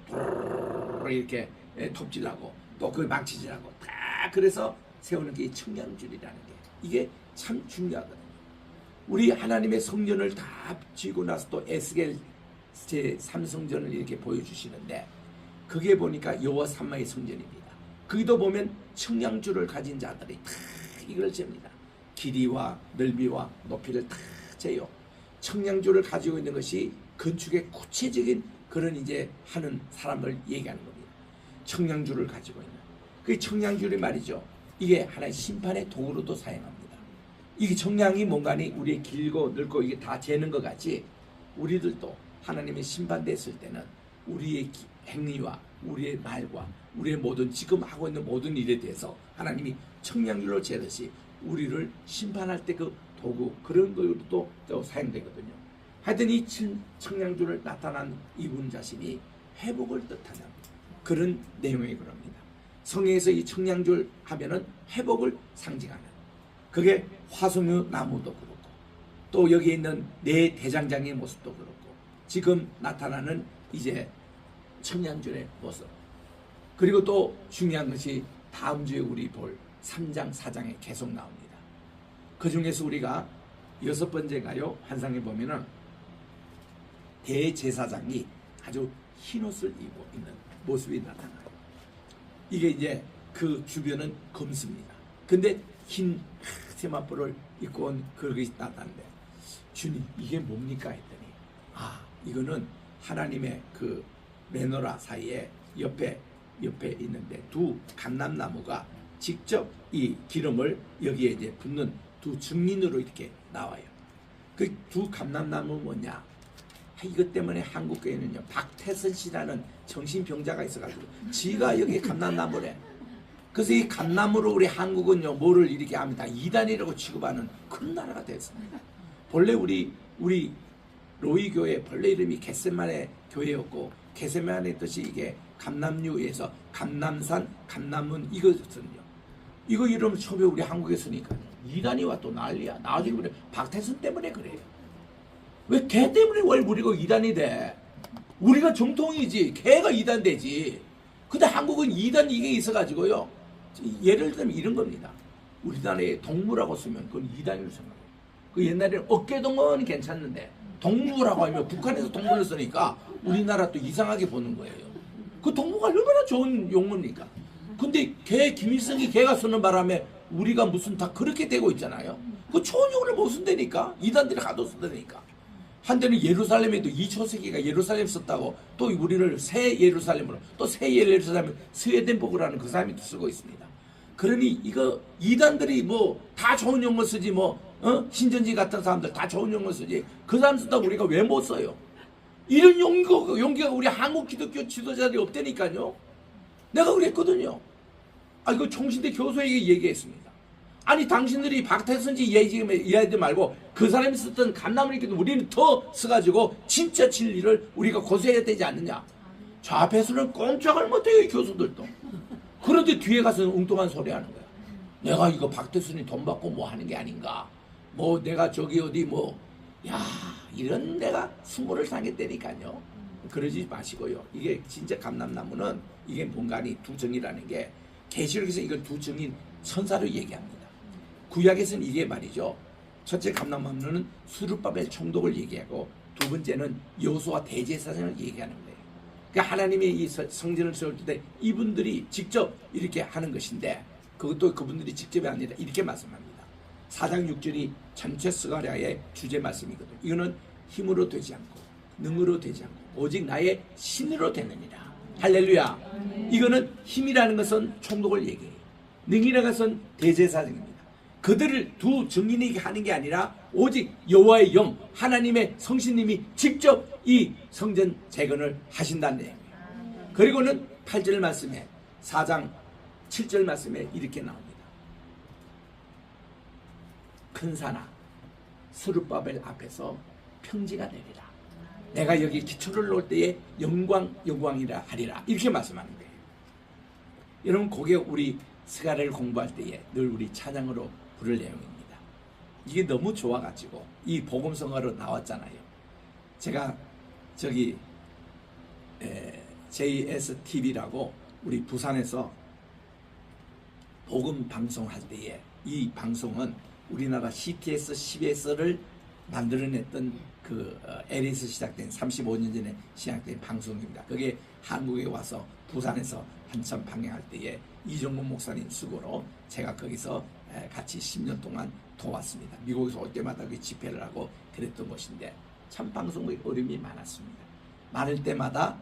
이렇게 톱질하고 또 그 망치질하고 다 그래서 세우는 게 청량줄이라는 게 이게 참 중요하거든요. 우리 하나님의 성전을 다 지고 나서 또 에스겔 제3성전을 이렇게 보여주시는데 그게 보니까 여호와 삼마의 성전입니다. 거기도 보면 청량줄을 가진 자들이 다 이걸 잽니다. 길이와 넓이와 높이를 다 재요. 청량주를 가지고 있는 것이 건축의 구체적인 그런 이제 하는 사람을 얘기하는 겁니다. 청량주를 가지고 있는 그 청량주를 말이죠. 이게 하나의 심판의 도구로도 사용합니다. 이게 청량이 뭔가니 우리의 길고 늙고 이게 다 재는 것 같이 우리들도 하나님의 심판됐을 때는 우리의 행위와 우리의 말과 우리의 모든 지금 하고 있는 모든 일에 대해서 하나님이 청량줄로 재듯이 우리를 심판할 때 그 도구 그런 것도 또 사용되거든요. 하여튼 이 청량줄을 나타난 이분 자신이 회복을 뜻하는 그런 내용이 그럽니다. 성경에서 이 청량줄 하면은 회복을 상징하는 그게 화석류 나무도 그렇고 또 여기 있는 네 대장장의 모습도 그렇고 지금 나타나는 이제 청량줄의 모습 그리고 또 중요한 것이 다음 주에 우리 볼 3장 4장에 계속 나옵니다. 그 중에서 우리가 6번째가요 환상에 보면은 대제사장이 아주 흰옷을 입고 있는 모습이 나타나요. 이게 이제 그 주변은 검습니다. 근데 흰 세마포를 입고 온 그것이 나타나는데 주님 이게 뭡니까 했더니 이거는 하나님의 그 메노라 사이에 옆에 있는데 두 감람나무가 직접 이 기름을 여기에 이제 붓는 두 증인으로 이렇게 나와요. 그 두 감람나무 뭐냐? 이것 때문에 한국교회는요 박태선 씨라는 정신병자가 있어가지고 지가 여기 감람나무래. 그래서 이 감나무로 우리 한국은요 뭐를 이렇게 합니다. 이단이라고 취급하는 큰 나라가 됐습니다. 본래 우리 로이 교회 본래 이름이 겟세마네 교회였고 겟세마네 뜻이 이게 감남류에서 감남산 감남문 이거거든요. 이거 이름 처음에 우리 한국에 쓰니까 이단이 와 또 난리야. 나중에 그래 박태선 때문에 그래요. 왜 걔 때문에 왜 우리가 이단이 돼? 우리가 정통이지 걔가 이단 되지. 근데 한국은 이단 이게 있어가지고요. 예를 들면 이런 겁니다. 우리나라에 동무라고 쓰면 그건 이단으로 생각해요. 그 옛날에는 어깨동무는 괜찮는데 동무라고 하면 북한에서 동무를 쓰니까 우리나라 또 이상하게 보는 거예요. 그 동무가 얼마나 좋은 용어입니까? 근데 김일성이 걔가 쓰는 바람에 우리가 무슨 다 그렇게 되고 있잖아요. 그 좋은 용어를 못 쓴다니까. 이단들이 가도 쓴다니까. 한때는 예루살렘에도 이초세기가 예루살렘 썼다고 또 우리를 새 예루살렘으로 또 새 예루살렘을 스웨덴복이라는 그 사람이 쓰고 있습니다. 그러니 이거 이단들이 뭐 다 좋은 용어 쓰지 신전지 같은 사람들 다 좋은 용어 쓰지 그 사람 쓴다고 우리가 왜 못 써요? 이런 용기가 우리 한국 기독교 지도자들이 없다니까요. 내가 그랬거든요. 이거 총신대 교수에게 얘기했습니다. 아니 당신들이 박태선지 얘기하지 말고 그 사람이 썼던 감나무니까 우리는 더 써가지고 진짜 진리를 우리가 고수해야 되지 않느냐. 저 앞에서는 꼼짝을 못해요 이 교수들도. 그런데 뒤에 가서는 엉뚱한 소리 하는 거야. 내가 이거 박태선이 돈 받고 뭐 하는 게 아닌가. 뭐 내가 저기 어디 이런 내가 수모를 당했다니까요. 그러지 마시고요. 이게 진짜 감람나무는 이게 뭔가니 두 정이라는 게 계시록에서 이걸 두 정인 천사로 얘기합니다. 구약에서는 이게 말이죠. 첫째 감람나무는 수르바벨 총독을 얘기하고 두 번째는 여호수아 대제사장을 얘기하는 거예요. 그러니까 하나님의 이 성전을 세울 때 이분들이 직접 이렇게 하는 것인데 그것도 그분들이 직접이 아니라 이렇게 말씀합니다. 4장 6절이 전체 스가랴의 주제 말씀이거든요. 이거는 힘으로 되지 않고 능으로 되지 않고 오직 나의 신으로 되느니라. 할렐루야. 이거는 힘이라는 것은 총독을 얘기해요. 능이라는 것은 대제사장입니다. 그들을 두 증인에게 하는 게 아니라 오직 여호와의 영 하나님의 성신님이 직접 이 성전 재건을 하신다는 내용이에요. 그리고는 8절 말씀에 4장 7절 말씀에 이렇게 나옵니다. 큰 산아 스룹바벨 앞에서 평지가 되리라. 내가 여기 기초를 놓을 때에 영광이라 하리라. 이렇게 말씀하는 거예요. 여러분 그게 우리 스가랴를 공부할 때에 늘 우리 찬양으로 부를 내용입니다. 이게 너무 좋아가지고 이 복음성화로 나왔잖아요. 제가 저기 JSTV라고 우리 부산에서 복음 방송할 때에 이 방송은 우리나라 CTS, CBS를 만들어냈던 그 LA에서 시작된 35년 전에 시작된 방송입니다. 그게 한국에 와서 부산에서 한참 방영할 때에 이종문 목사님 수고로 제가 거기서 같이 10년 동안 도왔습니다. 미국에서 올 때마다 그 집회를 하고 그랬던 것인데 참 방송의 어려움이 많았습니다. 많을 때마다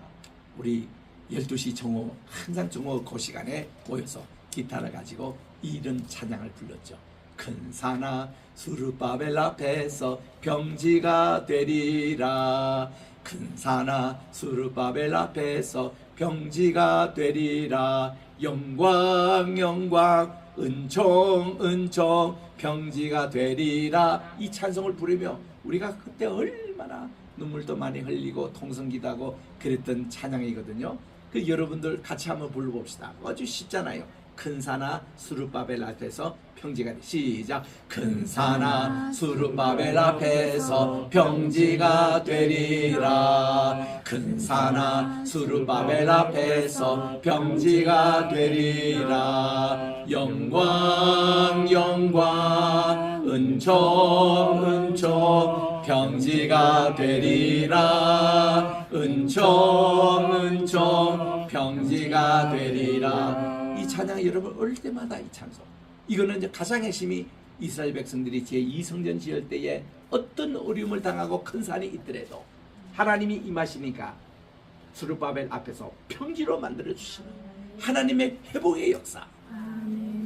우리 12시 정오, 항상 정오 그 시간에 모여서 기타를 가지고 이런 찬양을 불렀죠. 큰 산아 수르바벨 앞에서 병지가 되리라. 큰 산아 수르바벨 앞에서 병지가 되리라. 영광 영광 은총 은총 병지가 되리라. 이 찬송을 부르며 우리가 그때 얼마나 눈물도 많이 흘리고 통성기도하고 그랬던 찬양이거든요. 그 여러분들 같이 한번 불러봅시다. 아주 쉽잖아요. 큰 산아 수르바벨 앞에서 평지가 되. 시작. 큰 산아 수르바벨 앞에서 평지가 되리라. 큰 산아 수르바벨 앞에서 평지가 되리라. 영광 영광 은총 은총 평지가 되리라. 은총 은총 평지가 되리라. 이 찬양 여러분 올 때마다 이 찬송, 이거는 이제 가장 핵심이 이스라엘 백성들이 제2성전 지을 때에 어떤 어려움을 당하고 큰 산이 있더라도 하나님이 임하시니까 스룹바벨 앞에서 평지로 만들어 주시는 하나님의 회복의 역사.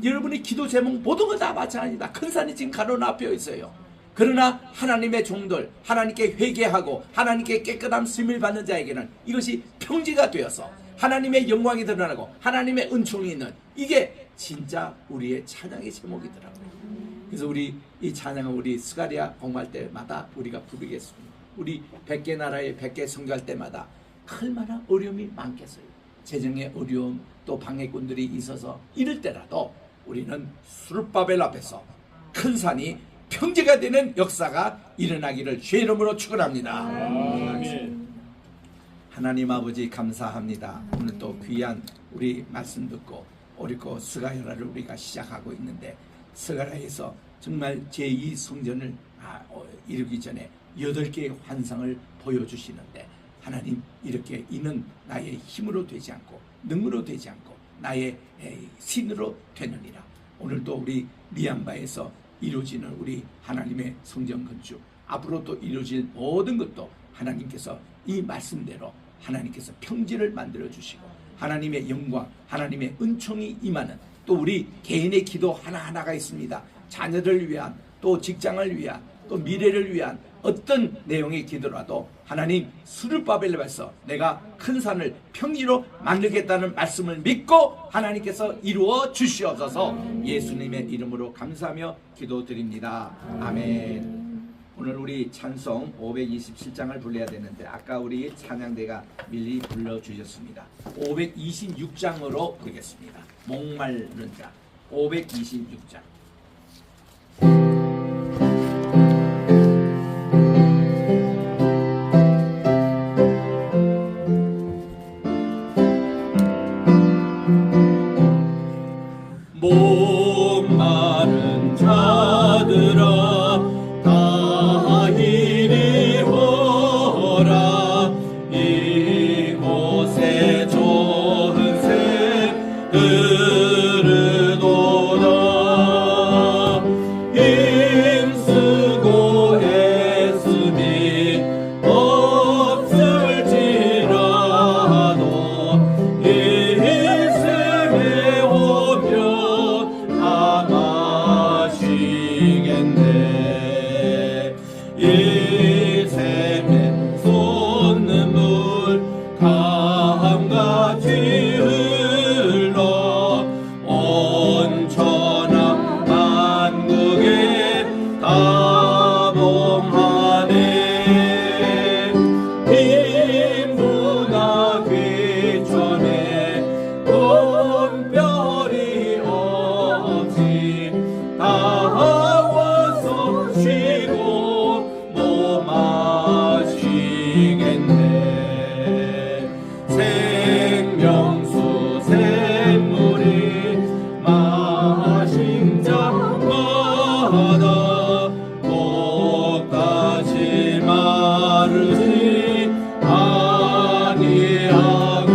여러분이 기도 제목 모든 거 다 마찬가지다. 큰 산이 지금 가로앞에 있어요. 그러나 하나님의 종들, 하나님께 회개하고 하나님께 깨끗함 쓰임을 받는 자에게는 이것이 평지가 되어서 하나님의 영광이 드러나고 하나님의 은총이 있는, 이게 진짜 우리의 찬양의 제목이더라고요. 그래서 우리 이 찬양은 우리 스가랴 공부할 때마다 우리가 부르겠습니다. 우리 100개 나라의 100개 선교할 때마다 얼마나 어려움이 많겠어요. 재정의 어려움, 또 방해꾼들이 있어서 이럴 때라도 우리는 수르바벨 앞에서 큰 산이 평지가 되는 역사가 일어나기를 주의 이름으로 축원합니다. 아멘. 하나님 아버지 감사합니다. 오늘 또 귀한 우리 말씀 듣고 오리고 스가랴를 우리가 시작하고 있는데, 스가랴에서 정말 제2성전을 이루기 전에 8개의 환상을 보여주시는데, 하나님 이렇게 이는 나의 힘으로 되지 않고 능으로 되지 않고 나의 신으로 되느니라. 오늘도 우리 미얀마에서 이루어지는 우리 하나님의 성전 건축, 앞으로 또 이루어질 모든 것도 하나님께서 이 말씀대로 하나님께서 평지를 만들어 주시고 하나님의 영광, 하나님의 은총이 임하는, 또 우리 개인의 기도 하나하나가 있습니다. 자녀를 위한, 또 직장을 위한, 또 미래를 위한 어떤 내용의 기도라도 하나님 수르바벨에서 내가 큰 산을 평지로 만들겠다는 말씀을 믿고 하나님께서 이루어 주시옵소서. 예수님의 이름으로 감사하며 기도드립니다. 아멘. 오늘 우리 찬송 527장을 불러야 되는데 아까 우리 찬양대가 미리 불러주셨습니다. 526장으로 부르겠습니다. 목마른 자 526장. 목마른 자들아 다 이리 오라. 이곳에 좋은 새 흐르도다. 힘쓰고 애쓰니 없을지라도 이 샘에 오면 다 마시겠네. 이 샘에 솟는 물 강같이 흘러 온 천하 만국에 따봉하네. 빈부나 귀천에 돈별이 없이 다 와서 쉬고 못 마시겠네. 생명수 샘물이 마신 자마다 똑같이 마르지 아니하고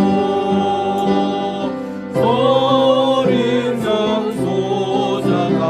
어린 장소자가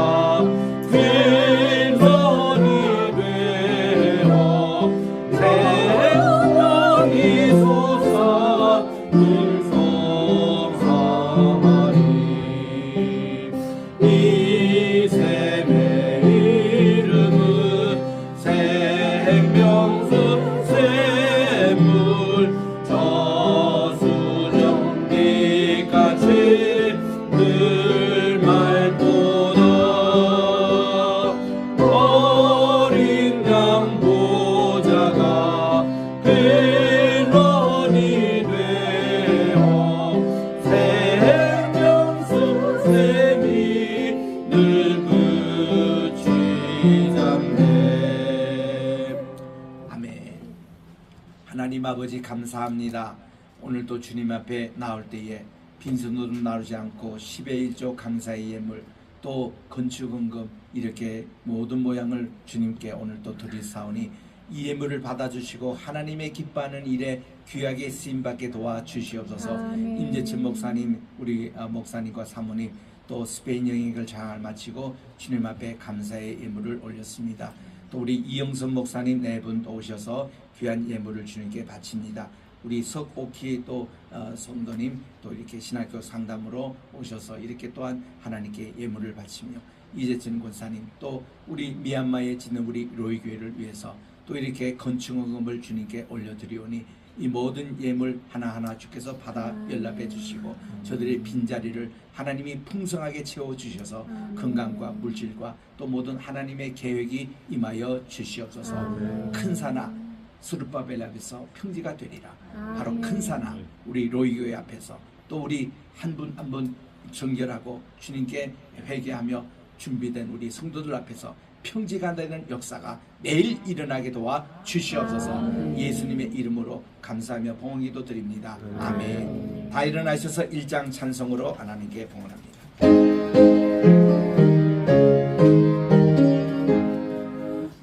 하나님 아버지 감사합니다. 오늘도 주님 앞에 나올 때에 빈손으로 나오지 않고 10의 1조 감사의 예물 또 건축헌금 이렇게 모든 모양을 주님께 오늘 또 드리사오니 이 예물을 받아주시고 하나님의 기뻐하는 일에 귀하게 쓰임받게 도와주시옵소서. 아멘. 임재천 목사님, 우리 목사님과 사모님 또 스페인 여행을 잘 마치고 주님 앞에 감사의 예물을 올렸습니다. 또 우리 이영선 목사님 네 분 오셔서 귀한 예물을 주님께 바칩니다. 우리 석옥희 또 성도님 또 이렇게 신학교 상담으로 오셔서 이렇게 또한 하나님께 예물을 바치며 이재천 권사님 또 우리 미얀마에 짓는 우리 로이교회를 위해서 또 이렇게 건축헌금을 주님께 올려드리오니 이 모든 예물 하나하나 주께서 받아 연락해 주시고 저들의 빈자리를 하나님이 풍성하게 채워주셔서 건강과 물질과 또 모든 하나님의 계획이 임하여 주시옵소서. 큰 산아 수르바벨 앞에서 평지가 되리라. 바로 큰 산아 우리 로이교회 앞에서 또 우리 한 분 한 분 정결하고 주님께 회개하며 준비된 우리 성도들 앞에서 평지가 되는 역사가 매일 일어나게 도와 주시옵소서. 예수님의 이름으로 감사하며 봉헌기도 드립니다. 아멘. 다 일어나셔서 1장 찬송으로 하나님께 봉헌합니다.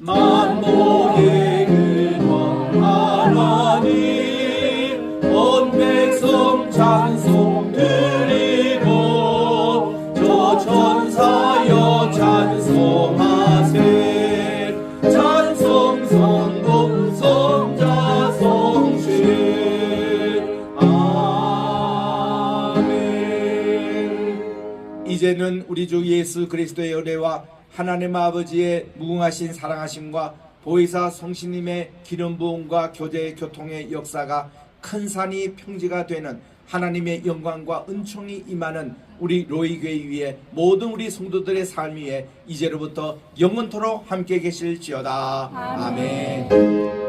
만복의 근원 하나님 온 백성 찬송 드리고 저 천사여 찬송하세 찬송 성공 성자 성신 아멘. 이제는 우리 주 예수 그리스도의 은혜와 하나님 아버지의 무궁하신 사랑하심과 보혜사 성신님의 기름 부음과 교제 교통의 역사가 큰 산이 평지가 되는 하나님의 영광과 은총이 임하는 우리 로이교회 위에 모든 우리 성도들의 삶 위에 이제로부터 영원토록 함께 계실지어다. 아멘.